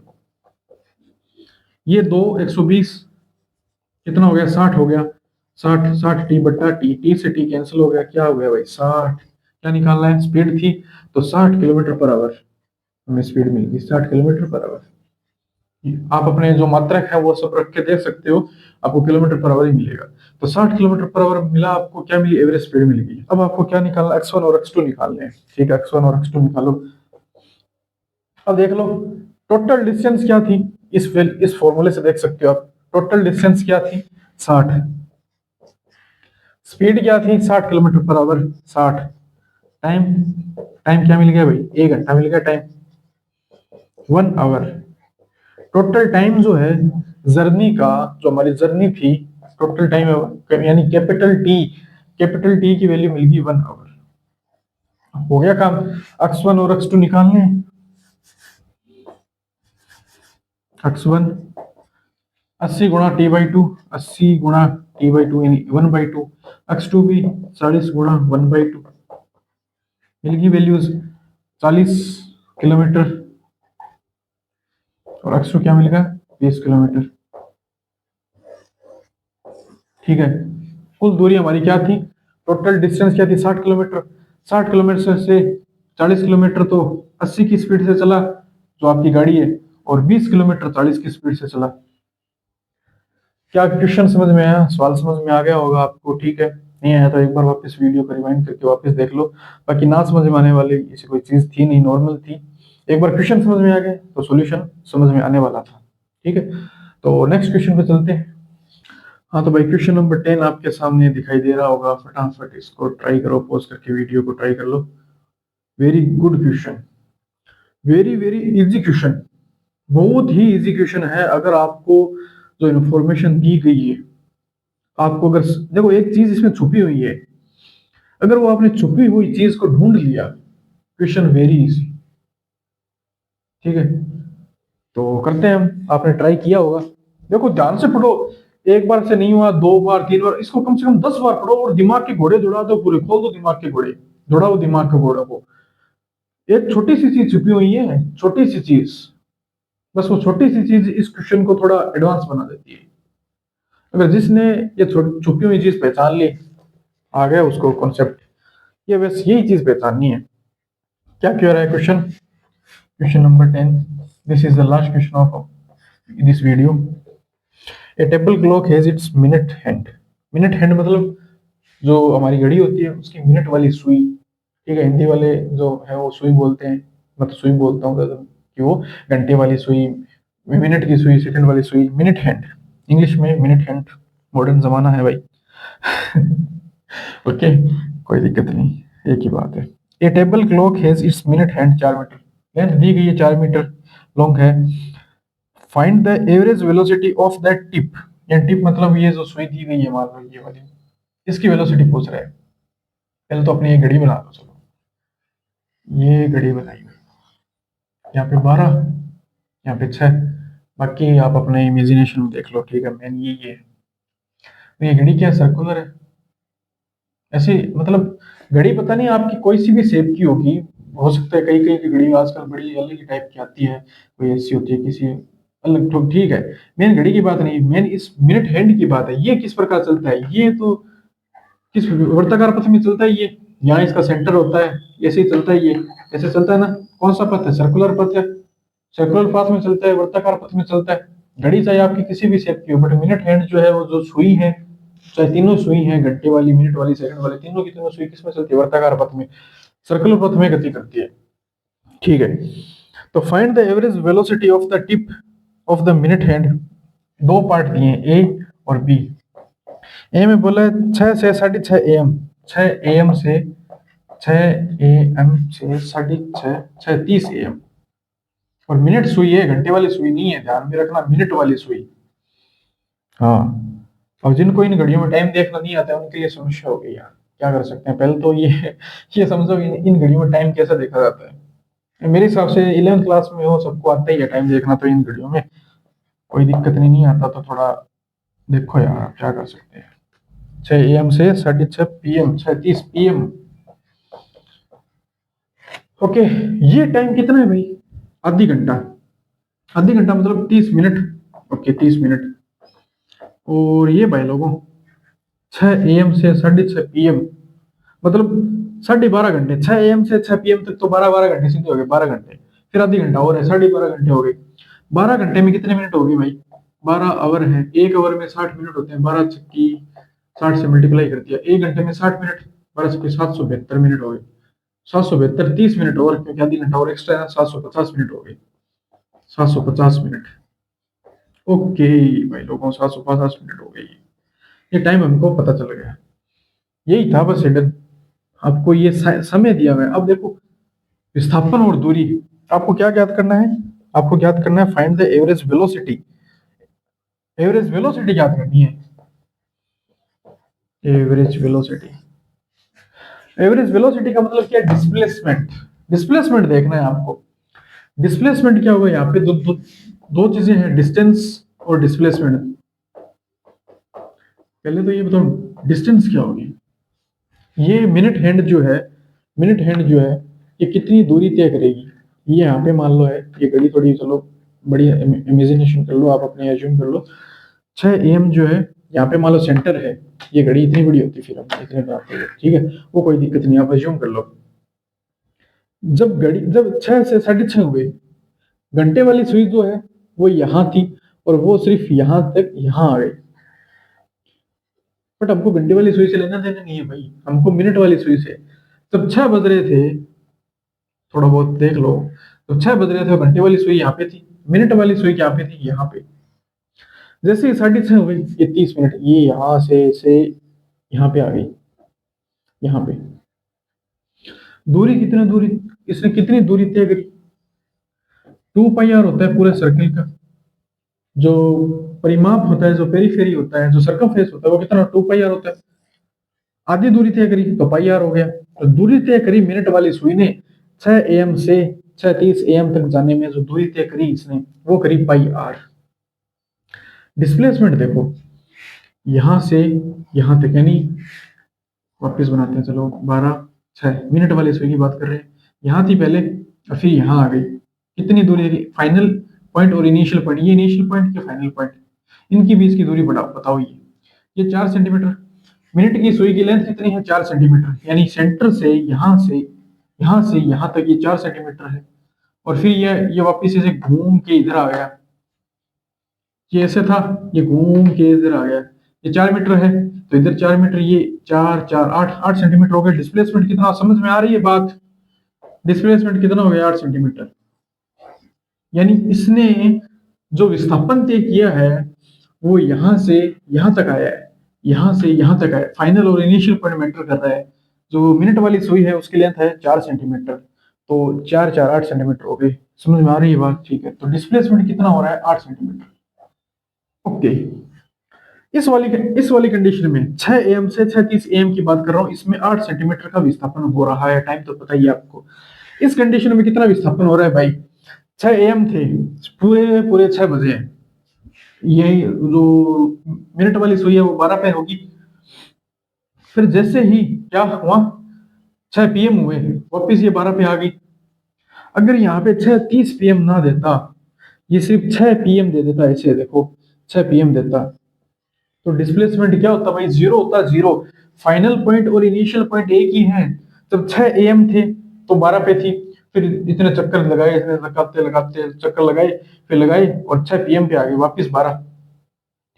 ये दो 120 कितना हो गया, 60 हो गया। 60 टी बट्टा टी, टी से टी कैंसिल हो गया, क्या हो गया भाई 60। क्या निकालना है, स्पीड थी तो 60 किलोमीटर पर आवर हमें स्पीड मिल गई, 60 किलोमीटर पर आवर। आप अपने जो मात्रक है वो सब रख के देख सकते हो, आपको किलोमीटर पर आवर ही मिलेगा। तो 60 किलोमीटर पर आवर मिला, आपको क्या मिली, एवरेज स्पीड मिल गई। अब आपको क्या निकालना, x1 और x2 निकालने हैं। ठीक है, x1 और x2 निकालो। अब देख लो टोटल डिस्टेंस क्या थी, इस फॉर्मूले से देख सकते हो आप। टोटल डिस्टेंस क्या थी, 60। स्पीड क्या थी, 60 kilometre per our, 60। Time, time क्या मिल गया भाई, 1 घंटा मिल गया टाइम, 1 आवर। टोटल टाइम जो है जर्नी का, जो हमारी जर्नी थी, टोटल टाइम यानी कैपिटल टी की वैल्यू मिल गई 1 आवर। हो गया काम। x1 और x2 निकालने हैं। x1 80 गुणा t/2, 80 गुणा t/2 यानी 1/2। x2 भी 40 गुणा 1/2, मिल गई वैल्यूज 40 किलोमीटर। और x2 क्या मिलेगा, 20 किलोमीटर। ठीक है, कुल दूरी हमारी क्या थी, टोटल डिस्टेंस क्या थी, 60 किलोमीटर। 60 किलोमीटर से 40 किलोमीटर तो 80 की स्पीड से चला जो आपकी गाड़ी है, और 20 किलोमीटर 40 की स्पीड से चला। क्या क्वेश्चन समझ में आया, सवाल समझ में आ गया होगा आपको। ठीक है, नहीं आया तो एक बार वापस वीडियो को रिवाइंड करके वापस देख लो। बाकी ना समझ में आने वाली ऐसी कोई चीज थी नहीं, नॉर्मल थी। एक बार क्वेश्चन समझ में आ गए तो सॉल्यूशन समझ में आने वाला था। ठीक है, तो नेक्स्ट क्वेश्चन पे चलते हैं। हाँ तो भाई क्वेश्चन नंबर 10 आपके सामने दिखाई दे रहा होगा, फटाफट इसको ट्राई करो, पॉज करके वीडियो को ट्राई कर लो। Very good question, very very easy question, बहुत ही इजी क्वेश्चन है। अगर आपको जो इन्फॉर्मेशन दी गई है, आपको अगर देखो एक चीज इसमें छुपी हुई है, अगर वो आपने छुपी हुई चीज को ढूंढ लिया, क्वेश्चन वेरी इजी। ठीक है, तो करते हैं हम। आपने ट्राई किया होगा, देखो ध्यान से पढ़ो। एक बार से नहीं हुआ, 2 बार 3 बार, इसको कम से कम 10 बार पढ़ो और दिमाग के घोड़े दौड़ा दो पूरे, खोल दो दिमाग के घोड़े, दौड़ाओ दिमाग के घोड़े को। एक छोटी सी चीज छुपी हुई है, छोटी सी चीज, बस वो छोटी सी चीज इस क्वेश्चन को थोड़ा एडवांस बना देती है। अगर जिसने ये छुपी हुई चीज पहचान ली, आ गया उसको कॉन्सेप्ट। ये बस यही चीज पहचाननी है। क्या कह रहा है question, question number 10, this is the last question of this video. A table clock has its minute hand. Minute hand मतलब जो हमारी घड़ी होती है उसकी मिनट वाली सुई। ठीक है, हिंदी वाले जो है वो सुई बोलते हैं, मैं तो सुई बोलता हूँ कि वो घंटे वाली सुई, मिनट की सुई, सेकंड वाली सुई, मिनट हैंड। इंग्लिश में मिनट हैंड, मॉडर्न जमाना है भाई। ओके, कोई दिक्कत नहीं, एक ही बात है। A table clock has its minute hand 4 metre, length दी गई है 4 मीटर लॉन्ग है। Find the average velocity of that tip. या टिप मतलब ये जो सुई दी गई है, मान लो ये वाली, इसकी वेलोसिटी पूछ रहा है। पहले तो अपनी ये घड़ी बना लो, चलो ये घड़ी बनाई हुई, यहाँ पे 12, यहाँ पे 6, बाकी आप अपने इमेजिनेशन में देख लो। ठीक है, मैन ये है। तो ये घड़ी क्या सर्कुलर है ऐसे, मतलब घड़ी पता नहीं आपकी कोई सी भी शेप की होगी, हो सकता है कई कई की घड़ी आजकल बड़ी अलग ही टाइप की आती है, कोई ऐसी होती है किसी अलग, तो ठीक है। मेन घड़ी की बात नहीं, मेन इस मिनट हैंड की बात है। ये किस प्रकार चलता है, ये तो किस वर्ताकार पथ में चलता है ये, यहाँ इसका सेंटर होता है, ऐसे ही चलता है ये, ऐसे चलता है ना। कौन सा पथ है, सर्कुलर पथ है, सर्कुलर पाथ में चलता है, वर्ताकार पथ में चलता है। घड़ी चाहे आपकी किसी भी शेप की हो, बट मिनट हैंड जो है वो जो सुई है, चाहे तीनों सुई है, घंटे वाली, मिनट वाली, सेकंड वाली, तीनों की तीनों सुई किसमें चलती है, वर्ताकार पथ में, सर्कुलर पथ में गति करती है। ठीक है, तो find the average velocity of the tip of the minute hand. दो पार्ट दिए हैं, ए और बी। ए में बोला है 6 से 6:30 AM, 6 AM से 6 AM से 6:30, 6:30 AM। और मिनट सुई है, घंटे वाली सुई नहीं है, ध्यान में रखना, मिनट वाली सुई। हाँ, और जिनको इन घड़ियों में टाइम देखना नहीं आता है उनके लिए समस्या हो गई यार, क्या कर सकते हैं। पहले तो ये समझो इन घड़ियों में टाइम कैसे देखा जाता है। मेरे हिसाब से 11th क्लास में हो, सबको आता ही है टाइम देखना, तो इन घड़ियों में कोई दिक्कत नहीं आता, तो थोड़ा देखो यार, आप क्या कर सकते हैं। 6 AM से 6:30 PM, 6:30 PM। ओके, ये टाइम कितना है भाई, आधी घंटा, आधी घंटा मतलब 30 मिनट। Okay, 30 minute. और ये भाई लोगों 6 AM से 6:30 PM, मतलब 12.5 घंटे। 6 AM से 6 PM तक तो 12-12 घंटे सीधे हो गए, 12 घंटे। फिर आधी घंटा और है, 12.5 घंटे हो गए। 12 घंटे में कितने मिनट हो गए भाई, 12 आवर है। एक आवर में 60 मिनट होते हैं, 12 छक्की 60 से मल्टीप्लाई कर दिया, एक घंटे में 60 मिनट, 12 छक्की 772 मिनट हो गए। 772, 30 मिनट और, क्योंकि आधी घंटा और एक्स्ट्रा है, 750 मिनट हो गए, 750 मिनट। ओके भाई लोगों, 750 मिनट हो गई। ये टाइम हमको पता चल गया, यही था बस हिडन। आपको ये समय दिया हुआ है। अब देखो विस्थापन और दूरी, आपको क्या ज्ञात करना है, आपको ज्ञात करना है find the average velocity. Average velocity ज्ञात करनी है, एवरेज वेलोसिटी। एवरेज वेलोसिटी का मतलब क्या है, डिस्प्लेसमेंट। डिस्प्लेसमेंट देखना है आपको। डिस्प्लेसमेंट क्या होगा, यहाँ पे दो चीजें हैं, डिस्टेंस और डिस्प्लेसमेंट। पहले तो ये बताओ डिस्टेंस क्या होगी। ये मिनट हैंड जो है, मिनट हैंड जो है ये कितनी दूरी तय करेगी। ये यहाँ पे मान लो है, ये घड़ी थोड़ी चलो बड़ी इमेजिनेशन कर लो, आप अपने एज्यूम कर लो। 6 AM जो है यहाँ पे मान लो सेंटर है, ये घड़ी इतनी बड़ी होती फिर हम इतने बनाते हैं, ठीक है, वो कोई दिक्कत नहीं, आप एज्यूम कर लो। जब 6 से 6:30 हुए, घंटे वाली सुई जो है वो यहाँ थी, और वो सिर्फ यहाँ तक यहाँ आ गई। बट हमको घंटे वाली सुई से लेना देना नहीं है भाई, हमको मिनट वाली सुई से। जब 6 बज रहे थे, थोड़ा बहुत देख लो, तो 6 बज रहे थे, घंटे वाली सुई यहाँ पे थी, मिनट वाली सुई क्या पे थी, यहाँ पे। जैसे ही 6:30 हुई, ये 30 मिनट, ये यहाँ से यहाँ पे आ गई, यहाँ पे। दूरी कितनी दूरी, इसने कितनी दूरी तय करी, 2πr होता है पूरे सर्किल का। जो परिमाप होता है, जो पेरीफेरी होता है, जो सरकमफेरेंस होता है, वो कितना 2πr होता है। आधी दूरी तय करी तो πr हो गया। तो दूरी तय करी मिनट वाली सुई ने, 6 AM से 6:30 AM तक जाने में जो दूरी तय करी इसने, वो करी πr। डिस्प्लेसमेंट देखो, यहां से यहां तक, यानी वापस बनाते हैं, चलो 12 6 मिनट वाली सुई की बात कर रहे हैं, यहाँ थी पहले और फिर यहाँ आ गई। कितनी दूरी है, फाइनल पॉइंट और इनिशियल पॉइंट, ये इनिशियल पॉइंट के फाइनल पॉइंट, इनकी बीच की दूरी बताओ। ये 4 सेंटीमीटर। मिनट की सुई की लेंथ कितनी है, 4 सेंटीमीटर, यानी सेंटर से यहाँ तक ये 4 सेंटीमीटर है। और फिर ये वापिस ऐसे घूम के इधर आ गया, ये ऐसे था, ये घूम के इधर आ गया, ये 4 मीटर है, तो इधर 4 मीटर, ये 4 4 8 सेंटीमीटर हो गया। डिस्प्लेसमेंट कितना, समझ में आ रही है बात, डिस्प्लेसमेंट कितना हो गया, 8 सेंटीमीटर। यानी इसने जो विस्थापन तय किया है वो यहाँ से यहाँ तक आया है, यहाँ से यहाँ तक आया, फाइनल और इनिशियल पॉइंट मैटर कर रहा है। जो मिनट वाली सुई है उसकी लेंथ है 4 सेंटीमीटर, तो 4 4 8 सेंटीमीटर हो गई। समझ में आ रही है बात, ठीक है। तो डिस्प्लेसमेंट कितना हो रहा है, 8 सेंटीमीटर। ओके, इस वाली कंडीशन में 6 AM से 6:30 AM की बात कर रहा हूँ, इसमें 8 सेंटीमीटर का विस्थापन हो रहा है। टाइम तो पता ही है आपको। इस कंडीशन में कितना विस्थापन हो रहा है भाई, 6 AM थे, पूरे पूरे 6 बजे हैं। यही जो मिनट वाली सुई है वो 12 पे होगी, फिर जैसे ही क्या हुआ, 6 PM हुए, वापिस ये 12 पे आ गई। अगर यहाँ पे 6:30 PM ना देता, ये सिर्फ 6 PM दे देता, ऐसे देखो 6 PM देता, तो डिस्प्लेसमेंट क्या होता भाई, जीरो होता, जीरो। फाइनल पॉइंट और इनिशियल पॉइंट एक ही है। जब 6 AM थे तो 12 पे थी, फिर इतने चक्कर लगाए, इतने लगाते लगाते चक्कर लगाए, फिर लगाए और 6 PM पे आ गए वापिस 12।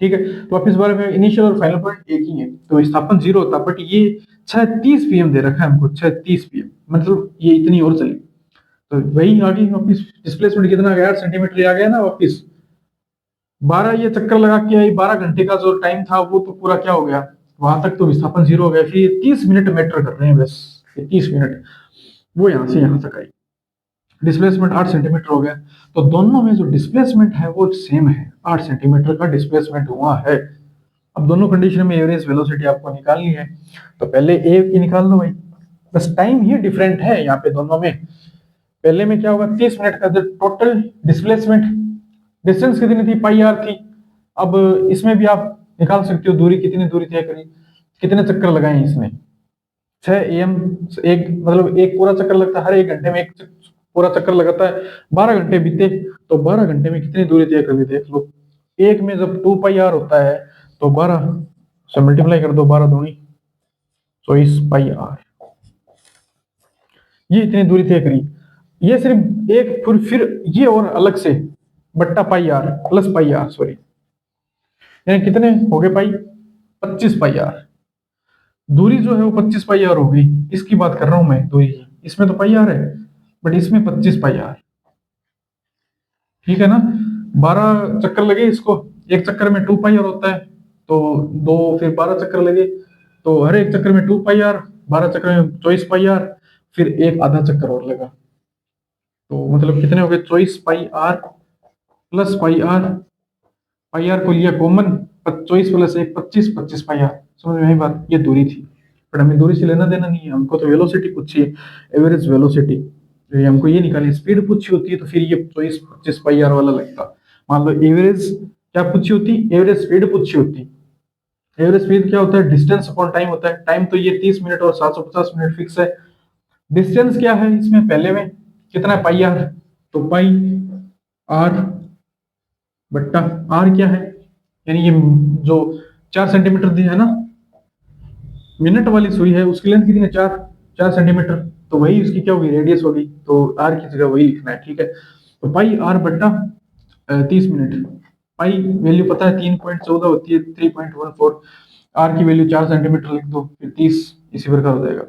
ठीक है, तो वापिस 12 में इनिशियल और फाइनल पॉइंट एक ही है, तो विस्थापन जीरो होता। बट ये 6:30 PM दे रखा है हमको, 6:30 PM, मतलब ये इतनी और चली, तो वही आ गई वापिस। डिस्प्लेसमेंट कितना आ गया, 8 सेंटीमीटर आ गया ना वापिस। 12 ये चक्कर लगा के आई, 12 घंटे का जो टाइम था वो तो पूरा क्या हो गया, वहां तक तो विस्थापन जीरो हो गया। फिर ये 30 मिनट मैटर कर रहे हैं बस, ये 30 मिनट, वो यहाँ से यहाँ तक आई, डिस्प्लेसमेंट 8 सेंटीमीटर हो गया। तो दोनों में जो डिस्प्लेसमेंट है वो सेम है, 8 सेंटीमीटर का डिस्प्लेसमेंट हुआ है। अब दोनों कंडीशन में एवरेज वेलोसिटी आपको निकालनी है, तो पहले ए की निकाल लो भाई, बस टाइम ही डिफरेंट है यहाँ पे दोनों में। पहले में क्या होगा, 30 मिनट का टोटल डिस्प्लेसमेंट, डिस्टेंस कितनी थी, पाई आर थी। अब इसमें भी आप निकाल सकते हो दूरी, कितनी दूरी तय करी, कितने चक्कर लगाए इसमें, 6 AM, एक मतलब एक पूरा चक्कर लगता है, हर 1 घंटे में एक पूरा चक्कर लगाता है, 12 घंटे बीते, तो 12 घंटे में कितनी दूरी तय कर दी, देख लो। एक में जब 2 पाई आर होता है तो 12 से मल्टीप्लाई कर दो, 12 दूनी 24 पाई आर, ये इतनी दूरी तय करी। ये सिर्फ एक, फिर ये और अलग से बट्टा pi R plus pi R, sorry, यानी कितने हो गए पाई, 25 पाई आर। दूरी जो है वो 25 पाई आर हो गई, इसकी बात कर रहा हूं मैं दूरी की, इसमें तो पाई आर है बट इसमें 25 पाई आर। ठीक है ना, 12 चक्कर लगे इसको, एक चक्कर में 2 पाई आर होता है, तो दो, फिर 12 चक्कर लगे, तो हर एक चक्कर में 2 पाई आर, 12 चक्कर में 24 पाई आर, फिर एक आधा चक्कर और लगा, तो मतलब कितने हो गए, 24 pi R plus pi R. Pi R को लिया कॉमन, 24 + 1 25, 25 पाई आर। समझ में आई बात, ये दूरी थी, पर हमें दूरी से लेना देना नहीं है, हमको तो वेलोसिटी पूछी है, एवरेज वेलोसिटी। हमको ये निकाली, स्पीड पूछी होती है तो फिर ये 24-25 पाई आर वाला लगता। मान लो एवरेज क्या पूछी होती, एवरेज स्पीड पूछी होती। एवरेज स्पीड क्या होता है, डिस्टेंस अपॉन टाइम होता है। टाइम तो ये 30 मिनट और 750 मिनट फिक्स है। डिस्टेंस क्या है इसमें, पहले में कितना पाई आर, तो पाई आर बट्टा आर क्या है, यानी ये जो 4 सेंटीमीटर दी है ना, मिनट वाली सुई है, उसकी लेंथ कितनी है, 4 सेंटीमीटर, तो वही उसकी क्या होगी, रेडियस होगी, तो आर की जगह वही लिखना है। ठीक है, तो पाई आर बट्टा 30 मिनट, पाई वैल्यू पता है 3.14 होती है, 3.14। आर की वैल्यू 4 सेंटीमीटर लिख दो, फिर 30 इसी प्रकार हो जाएगा।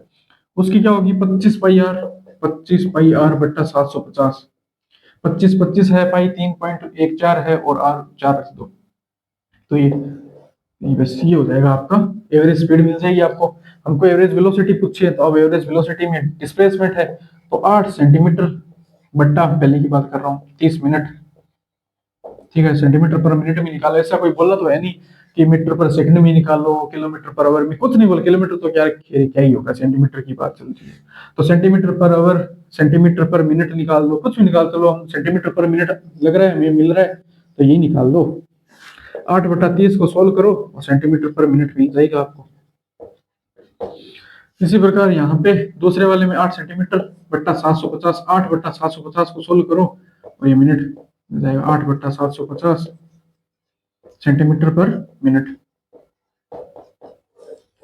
उसकी क्या होगी, 25 पाई आर, 25 पाई आर बट्टा 750। 25 है, पाई 3.14 है और आर 4 रख दो, तो ये बस ये हो जाएगा आपका, एवरेज स्पीड मिल जाएगी आपको। हमको एवरेज वेलोसिटी पूछी है, तो अब एवरेज वेलोसिटी में डिस्प्लेसमेंट है, तो 8 सेंटीमीटर बट्टा, पहले की बात कर रहा हूँ, 30 मिनट। ठीक है, सेंटीमीटर पर मिनट में निकालो, ऐसा कोई बोला तो है नहीं कि मीटर पर सेकंड में निकालो, किलोमीटर पर आवर में, कुछ नहीं बोला। किलोमीटर तो क्या क्या ही होगा, सेंटीमीटर की बात चलती है, तो सेंटीमीटर पर आवर, सेंटीमीटर पर मिनट निकाल दो, कुछ भी निकाल, चलो हम सेंटीमीटर पर मिनट लग रहा है, हमें मिल रहा है, तो यही निकाल दो। 8/30 को सोल्व करो और सेंटीमीटर पर मिनट मिल जाएगा आपको। इसी प्रकार यहाँ पे दूसरे वाले में 8 सेंटीमीटर बट्टा 750, 8/750 को सोल्व करो और ये मिनट मिल जाएगा, 8/750 सेंटीमीटर पर मिनट।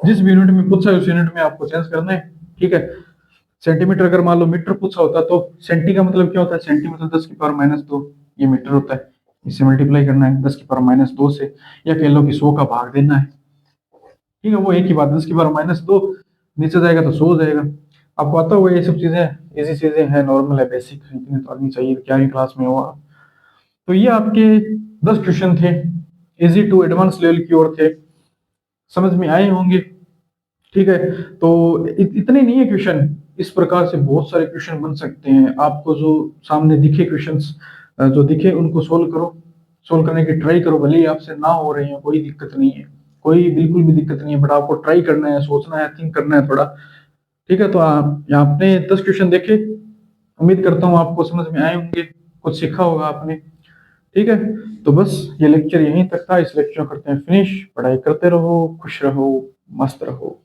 जिस भी यूनिट में पूछा है उस यूनिट में आपको चेंज करना है। ठीक है, सेंटीमीटर अगर मान लो मीटर पूछा होता तो सेंटी का मतलब क्या होता है, सेंटी मतलब 10⁻², ये मीटर होता है, इससे मल्टीप्लाई करना है 10⁻² से, या कह लो कि 100 का भाग देना है। ठीक है, वो एक ही बात, 10⁻², नीचे जाएगा तो 100 हो जाएगा। आपको आता होगा ये सब चीजें, इजी चीजें हैं, नॉर्मल है, बेसिक, इतनी तो आनी चाहिए, 11वीं क्लास में हुआ। तो ये आपके 10 क्वेश्चन थे, इजी टू एडवांस लेवल की ओर थे, समझ में आए होंगे। ठीक है, तो इतने नहीं है क्वेश्चन, इस प्रकार से बहुत सारे क्वेश्चन बन सकते हैं। आपको जो सामने दिखे क्वेश्चंस, जो दिखे उनको सोल्व करो, सोल्व करने की ट्राई करो, भले ही आपसे ना हो रही है कोई दिक्कत नहीं है, कोई बिल्कुल भी दिक्कत नहीं है, बट आपको ट्राई करना है, सोचना है, थिंक करना है थोड़ा। ठीक है, तो आप यहाँ आपने 10 क्वेश्चन देखे, उम्मीद करता हूँ आपको समझ में आए होंगे, कुछ सीखा होगा आपने। ठीक है, तो बस ये लेक्चर यहीं तक था, इस लेक्चर करते हैं फिनिश। पढ़ाई करते रहो, खुश रहो, मस्त रहो।